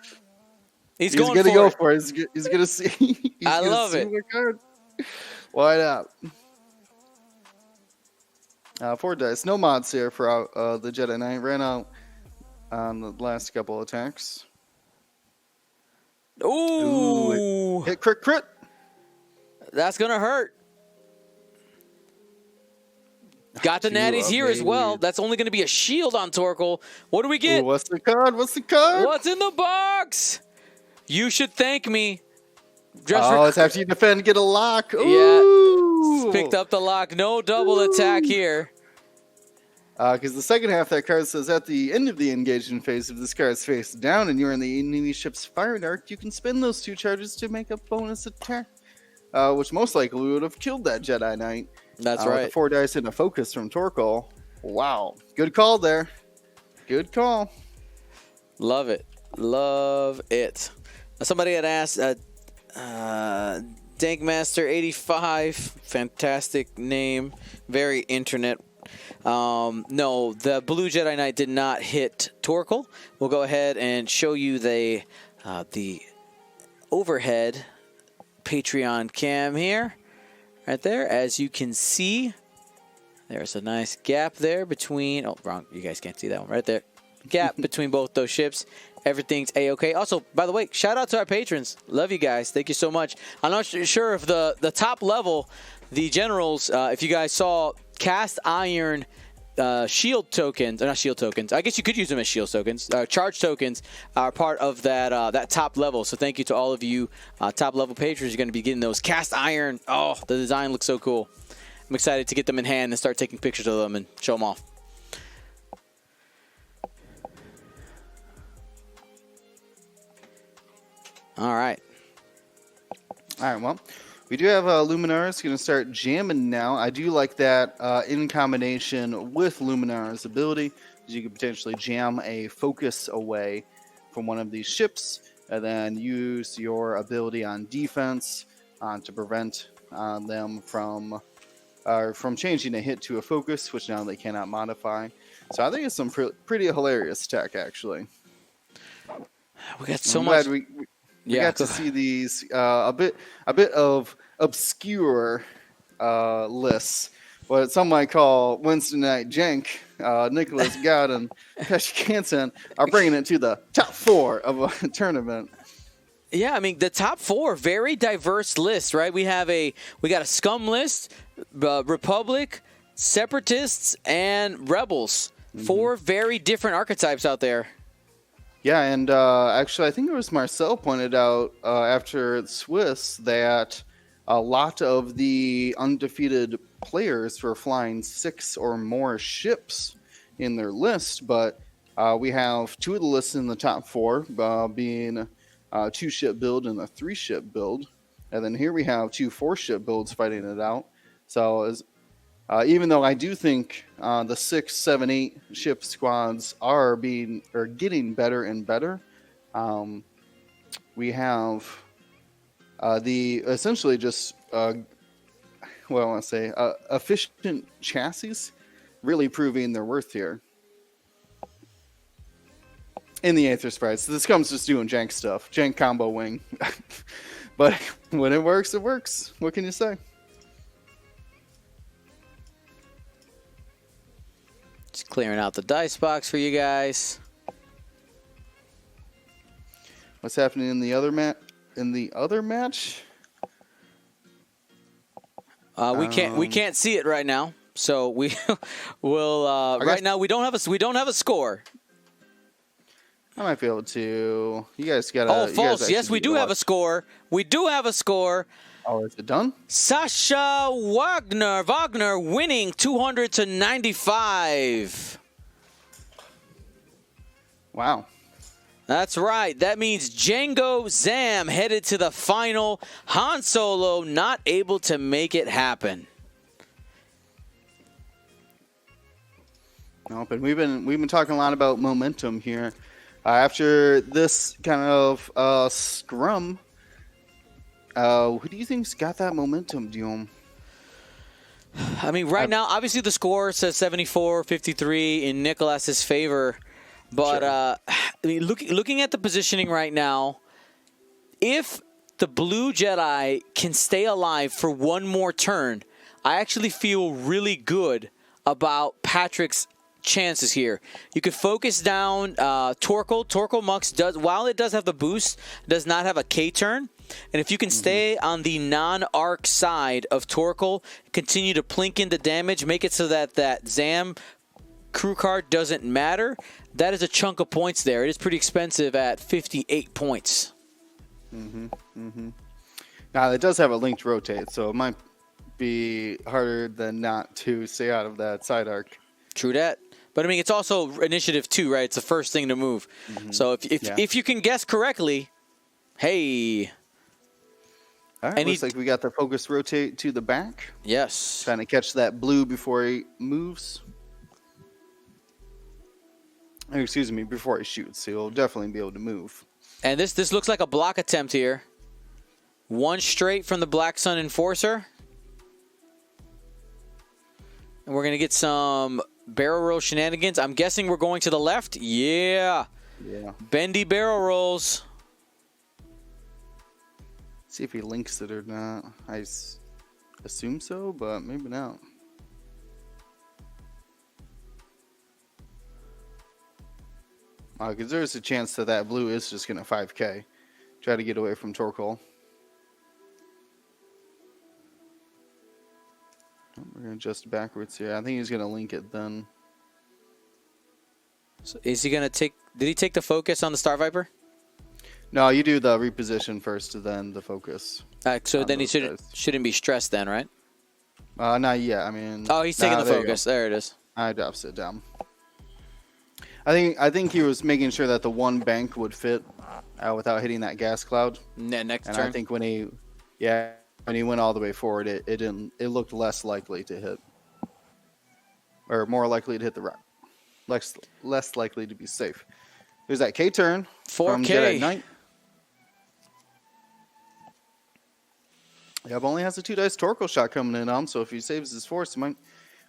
He's gonna go for it. He's gonna see. I love it. Card. Why not? 4 dice. No mods here for the Jedi Knight. Ran out on the last couple attacks. Ooh. Hit crit. That's going to hurt. Got the natties here as well. That's only going to be a shield on Torkel. What do we get? Ooh, what's the card? What's in the box? You should thank me. It's after you defend, get a lock. Ooh. Yeah. Picked up the lock. No double attack here. Because the second half of that card says at the end of the engagement phase, if this card is face down and you're in the enemy ship's fire arc, you can spend those 2 charges to make a bonus attack, which most likely would have killed that Jedi Knight. That's right. With the 4 dice and a focus from Torkel. Wow. Good call there. Good call. Love it. Love it. Somebody had asked, Dankmaster85, fantastic name, very internet. No, the Blue Jedi Knight did not hit Torkel. We'll go ahead and show you the overhead Patreon cam here, right there. As you can see, there's a nice gap there between. Oh, wrong. You guys can't see that one right there. gap between both those ships. Everything's A-okay. Also, by the way, shout out to our patrons. Love you guys. Thank you so much. I'm not sure if the top level, the generals, if you guys saw cast iron shield tokens, or not shield tokens. I guess you could use them as shield tokens. Charge tokens are part of that top level. So thank you to all of you top level patrons. You're going to be getting those cast iron. Oh, the design looks so cool. I'm excited to get them in hand and start taking pictures of them and show them off. All right. All right, well, we do have Luminar's going to start jamming now. I do like that in combination with Luminar's ability. You could potentially jam a focus away from one of these ships and then use your ability on defense to prevent them from changing a hit to a focus, which now they cannot modify. So I think it's some pretty hilarious tech, actually. We got so much. We got to see these a bit of obscure lists, what some might call Wednesday Night Jank. Niklas, God, and Hanson are bringing it to the top 4 of a tournament. Yeah, I mean the top 4, very diverse list, right? We got a scum list, Republic, Separatists, and Rebels. 4 very different archetypes out there. Yeah, and actually, I think it was Marcel pointed out after Swiss that a lot of the undefeated players were flying 6 or more ships in their list, but we have 2 of the lists in the top 4 being a 2-ship build and a 3-ship build, and then here we have 2 4-ship builds fighting it out. So even though I do think the 6, 7, 8 ship squads are getting better and better, we have the essentially just efficient chassis really proving their worth here in the Aether Sprites. So this comes just doing jank stuff, jank combo wing, but when it works, it works. What can you say? Just clearing out the dice box for you guys. What's happening in the other match? We can't see it right now, so we will. Right now we don't have a score. I might be able to. You guys got. Oh, false. Yes, we do have a score. We do have a score. Oh, is it done? Sasha Wagner winning 200-95. Wow. That's right. That means Django Zam headed to the final. Han Solo not able to make it happen. Nope, and we've been talking a lot about momentum here. After this kind of scrum, who do you think's got that momentum, Dion? I mean, right now, obviously the score says 74-53 in Niklas's favor. But sure. I mean, looking at the positioning right now, if the Blue Jedi can stay alive for one more turn, I actually feel really good about Patrick's chances here. You could focus down Torkel. Torkel Mux does, while it does have the boost, does not have a K turn. And if you can stay on the non-arc side of Torkel, continue to plink in the damage, make it so that Zam crew card doesn't matter, that is a chunk of points there. It is pretty expensive at 58 points. Now, it does have a linked rotate, so it might be harder than not to stay out of that side arc. True that. But, I mean, it's also initiative 2, right? It's the first thing to move. So if you can guess correctly, hey. All right, looks like we got the focus rotate to the back. Yes. Trying to catch that blue before he moves. Or, excuse me, before he shoots. So he'll definitely be able to move. And this looks like a block attempt here. One straight from the Black Sun Enforcer. And we're going to get some barrel roll shenanigans. I'm guessing we're going to the left. Yeah. Bendy barrel rolls. See if he links it or not. I assume so, but maybe not. Because there's a chance that blue is just going to 5K. Try to get away from Torkoal. We're going to adjust backwards here. I think he's going to link it then. So is he going to take... Did he take the focus on the Star Viper? No, you do the reposition first, then the focus. So then he shouldn't be stressed then, right? Not yet. I mean... Oh, he's taking the focus. There it is. I drops it down. I think he was making sure that the one bank would fit without hitting that gas cloud. Next and turn. I think when he went all the way forward, it looked less likely to hit, or more likely to hit the rock, less likely to be safe. There's that K turn 4K. From Jedi Knight. Yep, only has a 2-dice Torkoal shot coming in on, so if he saves his force, he might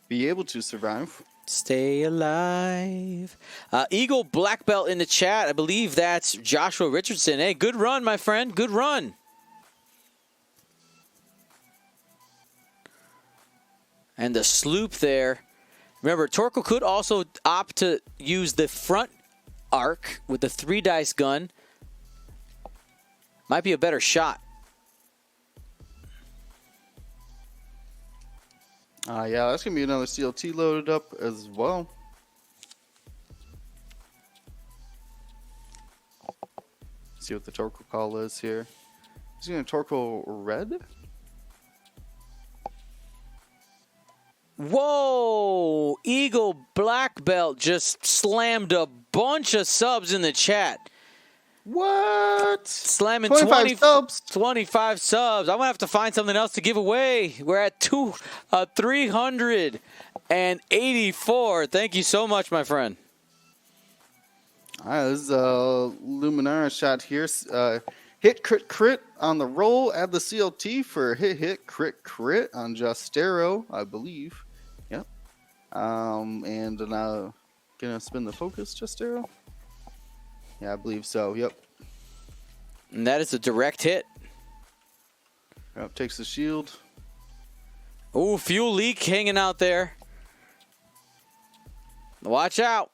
be able to survive. Stay alive. Eagle Black Belt in the chat. I believe that's Joshua Richardson. Hey, good run, my friend. Good run. And the sloop there. Remember, Torkoal could also opt to use the front arc with the 3-dice gun. Might be a better shot. Yeah, that's going to be another CLT loaded up as well. See what the Torkoal call is here. He's going to Torkoal red. Whoa! Eagle Black Belt just slammed a bunch of subs in the chat. What? Slamming 25 subs. 25 subs. I'm going to have to find something else to give away. We're at 384. Thank you so much, my friend. All right, this is a Luminara shot here. Hit, crit on the roll. Add the CLT for hit, crit on Justero, I believe. Yep. And now going to spin the focus, Justero. Yeah, I believe so. Yep. And that is a direct hit. Yep, takes the shield. Ooh, fuel leak hanging out there. Watch out.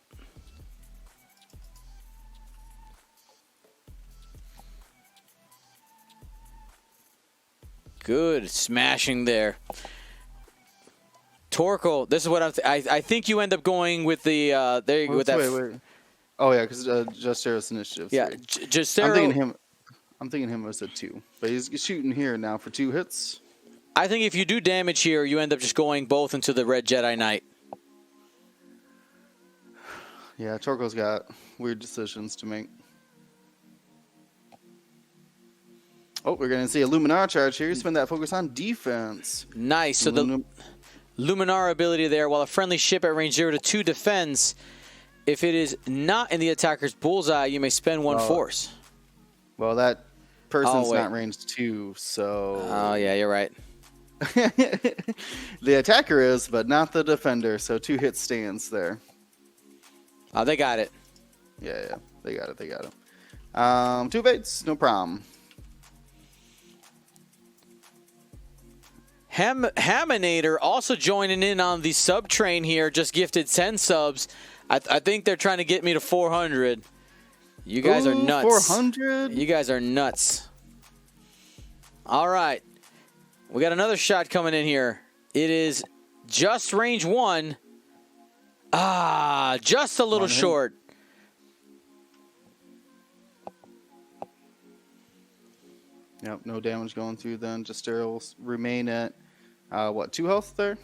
Good smashing there. Torkoal, this is what I think you end up going with the there you go with that. Wait. Oh yeah, because Justero's initiative. Yeah, Justero. I'm thinking him as a 2, but he's shooting here now for 2 hits. I think if you do damage here, you end up just going both into the red Jedi Knight. Yeah, Torkoal's got weird decisions to make. Oh, we're going to see a Luminar charge here. Spend that focus on defense. Nice. So the Luminar ability there, while a friendly ship at range 0 to 2 defends, if it is not in the attacker's bullseye, you may spend 1 force. Well, that person's not range 2, so... Oh, yeah, you're right. The attacker is, but not the defender, so 2 hit stands there. Oh, they got it. Yeah, they got it. 2 baits, no problem. Haminator also joining in on the sub train here, just gifted 10 subs. I think they're trying to get me to 400. You guys are nuts. 400? You guys are nuts. All right. We got another shot coming in here. It is just range 1. Just a little short. Yep, no damage going through then. Justero will remain at, 2 health there?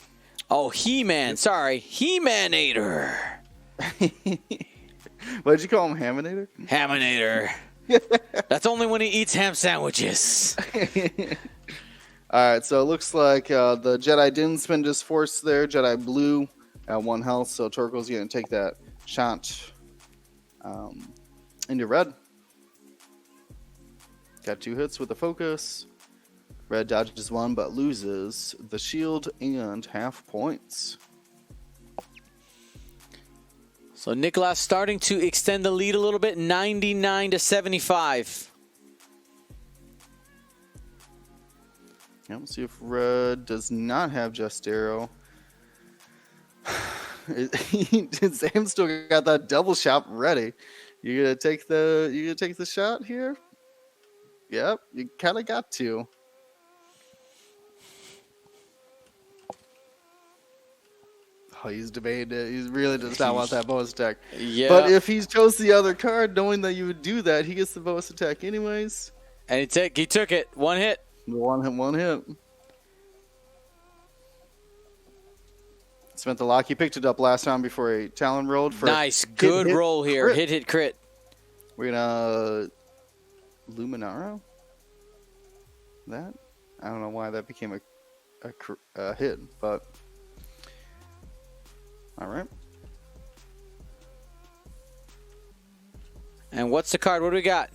Oh, He-Man. Sorry. He-Manator. What did you call him, Haminator? Haminator. That's only when he eats ham sandwiches. All right, so it looks like the Jedi didn't spend his force there. Jedi blue at 1 health, so Torkoal's going to take that shot into red. Got 2 hits with the focus. Red dodges 1, but loses the shield and half points. So Niklas starting to extend the lead a little bit, 99 to 75. Let's see if red does not have Justero. Sam's still got that double shot ready. You gonna take the shot here? Yep, you kind of got to. Oh, he's debating it. He really does not want that bonus attack. Yeah. But if he chose the other card, knowing that you would do that, he gets the bonus attack anyways. And he took it. One hit. One hit. Spent the lock. He picked it up last round before a Talon rolled. For Nice. Good roll here. Crit. Hit, crit. We're gonna Luminara that. I don't know why that became a hit, but all right. And what's the card? What do we got?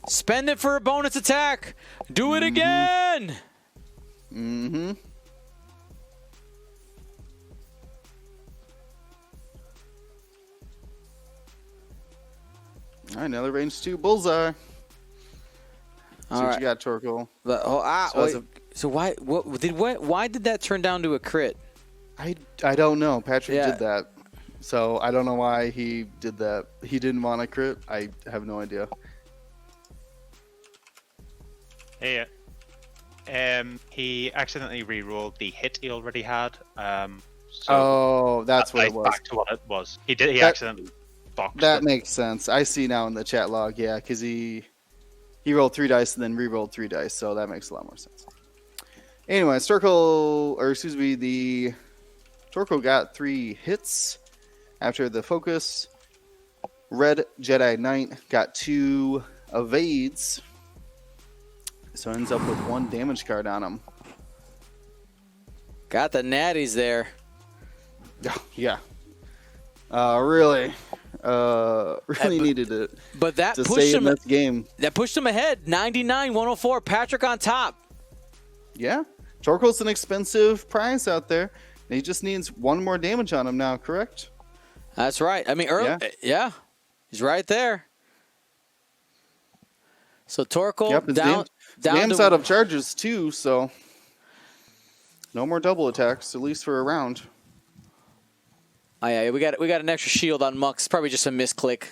Spend it for a bonus attack. Do it again. Mm-hmm. All right, another range 2 bullseye. All What right. you got, Torkoal? Why did that turn down to a crit? I don't know. Patrick Yeah. did that. So I don't know why he did that. He didn't want a crit. I have no idea. Yeah. He accidentally re-rolled the hit he already had. That's what it was. Back to what it was. He That- accidentally boxed That it. makes sense. I see now in the chat log, yeah, because he rolled 3 dice and then re-rolled 3 dice, so that makes a lot more sense. Anyway, the Torkoal got 3 hits after the focus. Red Jedi Knight got 2 evades, so ends up with 1 damage card on him. Got the natties there. Yeah. Really needed it But that to pushed stay in him. this game. That pushed him ahead. 99-104. Patrick on top. Yeah. Torkoal's an expensive prize out there. He just needs 1 more damage on him now, correct? That's right. I mean, yeah, he's right there. So Torkoal Yep, his down Dam's to, out of charges too, so no more double attacks, at least for a round. Oh, yeah, we got an extra shield on Mux. Probably just a misclick.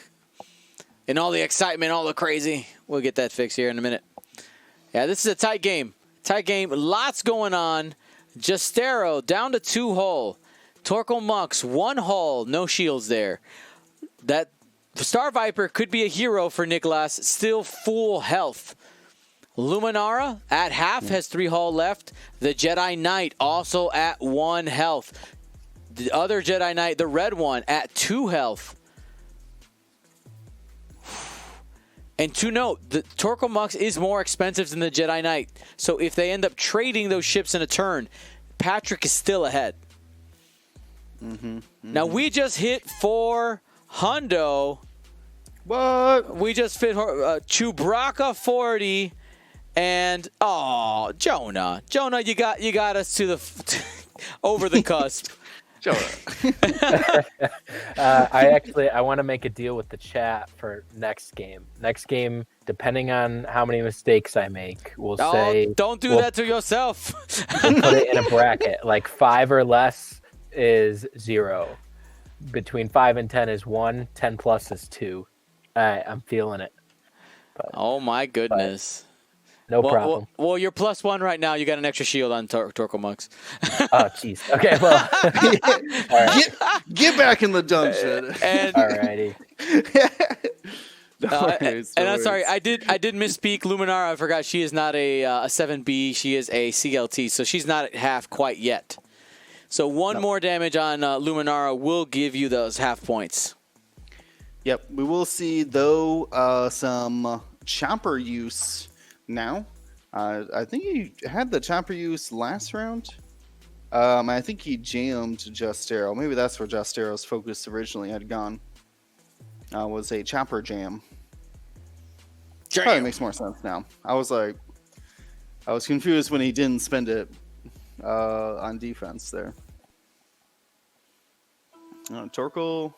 In all the excitement, all the crazy. We'll get that fixed here in a minute. Yeah, this is a tight game. Lots going on. Justero down to 2 hull. Torkoal Mux 1 hull. No shields there. That Star Viper could be a hero for Niklas. Still full health. Luminara at half has 3 hull left. The Jedi Knight also at 1 health. The other Jedi Knight, the red one, at 2 health. And to note, the Torkoal Mux is more expensive than the Jedi Knight. So if they end up trading those ships in a turn, Patrick is still ahead. Now we just hit 4 hundo. What? We just fit Chewbacca 40, and Jonah, you got us to the over the cusp. I want to make a deal with the chat for next game. Next game, depending on how many mistakes I make, we'll say don't do that to yourself. we'll put it in a bracket. Like 5 or less is 0. Between 5 and 10 is 1. 10 plus is 2. I'm feeling it. But, oh my goodness. no problem. Well, you're +1 right now. You got an extra shield on Torkoal Mux. Oh, jeez. Okay, well. All right. Get back in the dungeon. And Alrighty. and I'm sorry, I did misspeak. Luminara, I forgot she is not a 7B. She is a CLT, so she's not at half quite yet. So one more damage on Luminara will give you those half points. Yep, we will see though some chopper use now. I think he had the chopper use last round. I think he jammed Justero. Maybe that's where Justero's focus originally had gone. Was a chopper jam. Probably makes more sense now. I was confused when he didn't spend it on defense there. Torkoal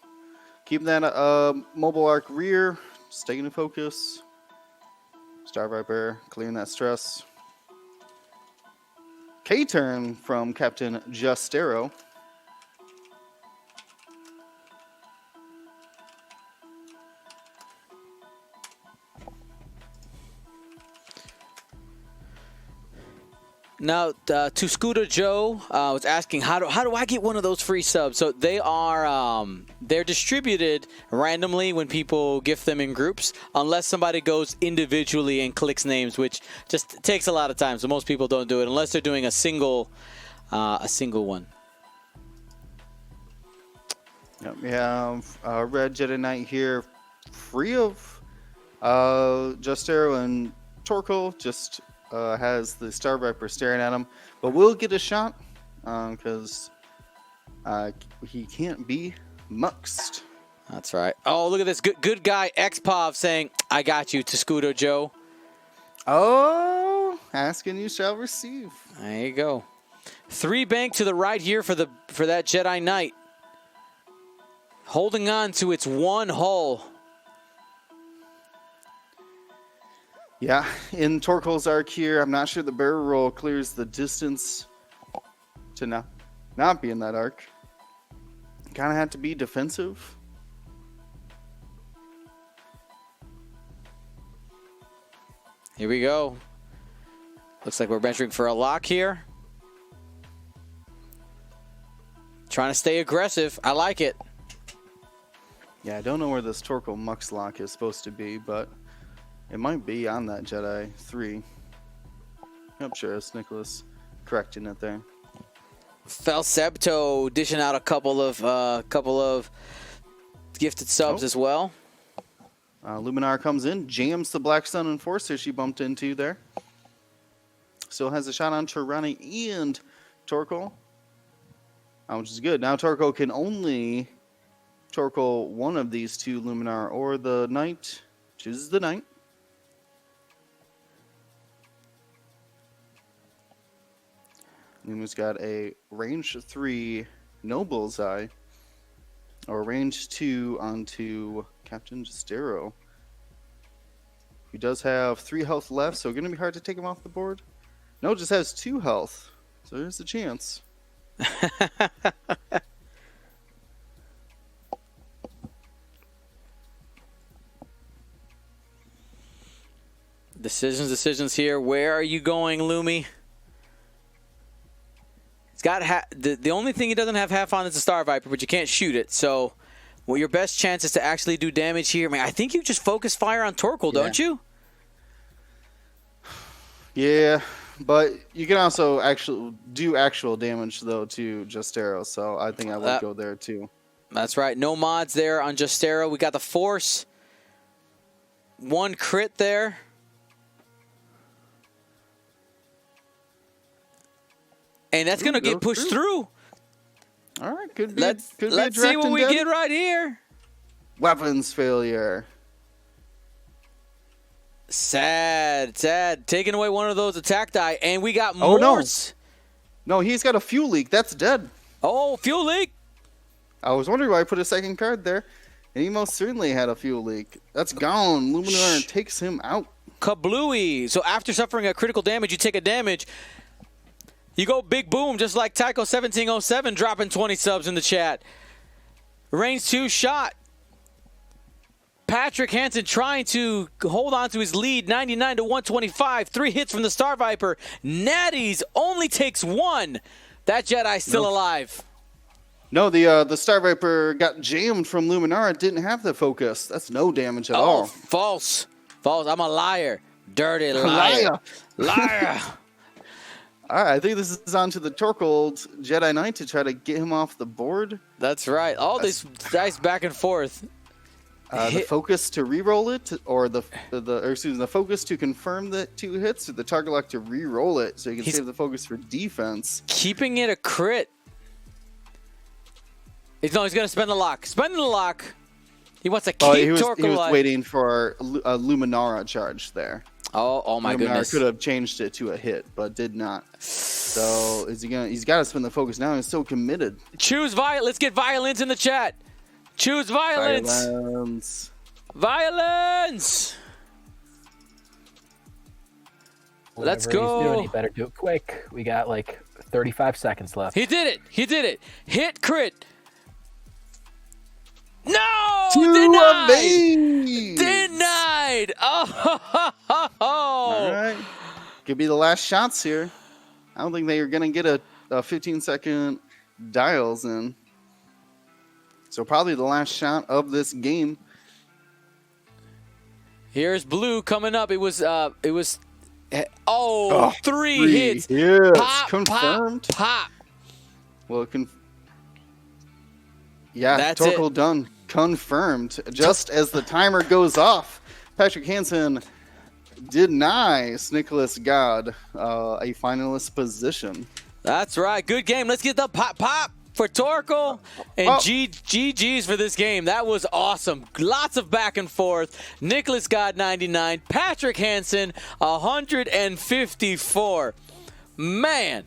keeping that mobile arc rear, staying in focus. Star Viper clearing that stress. K-turn from Captain Justero. Now, to Scooter Joe was asking, how do I get one of those free subs? So they are they're distributed randomly when people gift them in groups, unless somebody goes individually and clicks names, which just takes a lot of time. So most people don't do it unless they're doing a single one. Yep, we have Red Jedi Knight here, free of Justero and Torkoal. Just has the Star Viper staring at him, but will get a shot because he can't be muxed. That's right. Oh, look at this good guy Xpov saying, "I got you," to Scooter Joe. Oh, ask and you shall receive. There you go. 3 bank to the right here for that Jedi Knight. Holding on to its one hull. Yeah, in Torkoal's arc here, I'm not sure the barrel roll clears the distance to not be in that arc. Kind of had to be defensive. Here we go. Looks like we're venturing for a lock here. Trying to stay aggressive. I like it. Yeah, I don't know where this Torkoal Mux lock is supposed to be, but it might be on that Jedi 3. Yep, sure, it's Niklas correcting it there. Felsebto dishing out a couple of gifted subs as well. Luminar comes in, jams the Black Sun Enforcer she bumped into there. Still has a shot on Tirani and Torkoal, which is good. Now Torkoal can only Torkoal one of these two, Luminar or the Knight. Chooses the Knight. Lumi's got a range 3 no bullseye, or range 2 onto Captain Justero. He does have 3 health left, so going to be hard to take him off the board. No, just has 2 health, so there's a chance. Decisions here. Where are you going, Lumi? It's got the only thing he doesn't have half on is the Star Viper, but you can't shoot it. So, well, your best chance is to actually do damage here. I mean, I think you just focus fire on Torkoal, don't you? Yeah, but you can also do actual damage though to Justero. So I think I would go there too. That's right. No mods there on Justero. We got the Force. 1 crit there. And that's going to get pushed through. All right, could be. Let's Let's see what we get right here. Weapons failure. Sad. Taking away one of those attack die, and we got more. Oh, no. No, he's got a fuel leak. That's dead. Oh, fuel leak. I was wondering why I put a second card there. And he most certainly had a fuel leak. That's gone. Luminar takes him out. Kablooey. So after suffering a critical damage, you take a damage. You go big boom, just like Tycho1707 dropping 20 subs in the chat. Range 2 shot. Patrick Hanson trying to hold on to his lead, 99 to 125. 3 hits from the Star Viper. Natties only takes 1. That Jedi's still alive. No, the Star Viper got jammed from Luminar. It didn't have the focus. That's no damage at all. False. I'm a liar. Dirty liar. Liar. All right, I think this is on to the Torkoal Jedi Knight to try to get him off the board. That's right. All these dice back and forth. The focus to re-roll it, or the focus to confirm the 2 hits, or the target lock to re-roll it, so you can save the focus for defense. Keeping it a crit. He's going to spend the lock. Spending the lock. He wants to keep Torkoal alive. He was waiting for a Luminara charge there. Oh my goodness. Could have changed it to a hit, but did not. So he's got to spend the focus now. He's so committed. Choose violence. Let's get violence in the chat. Choose violence. Violence. Let's go. He's doing, he better do it quick. We got like 35 seconds left. He did it. Hit crit. No! Denied! Oh! All right. Could be the last shots here. I don't think they are going to get a 15-second dials in. So probably the last shot of this game. Here's blue coming up. It was three hits. Yes, Pop, confirmed. pop. Well, That's Torkel it. done. Confirmed. Just as the timer goes off, Patrick Hanson denies Niklas God a finalist position. That's right. Good game. Let's get the pop for Torkel. And GG's for this game. That was awesome. Lots of back and forth. Niklas God 99. Patrick Hanson 154. Man.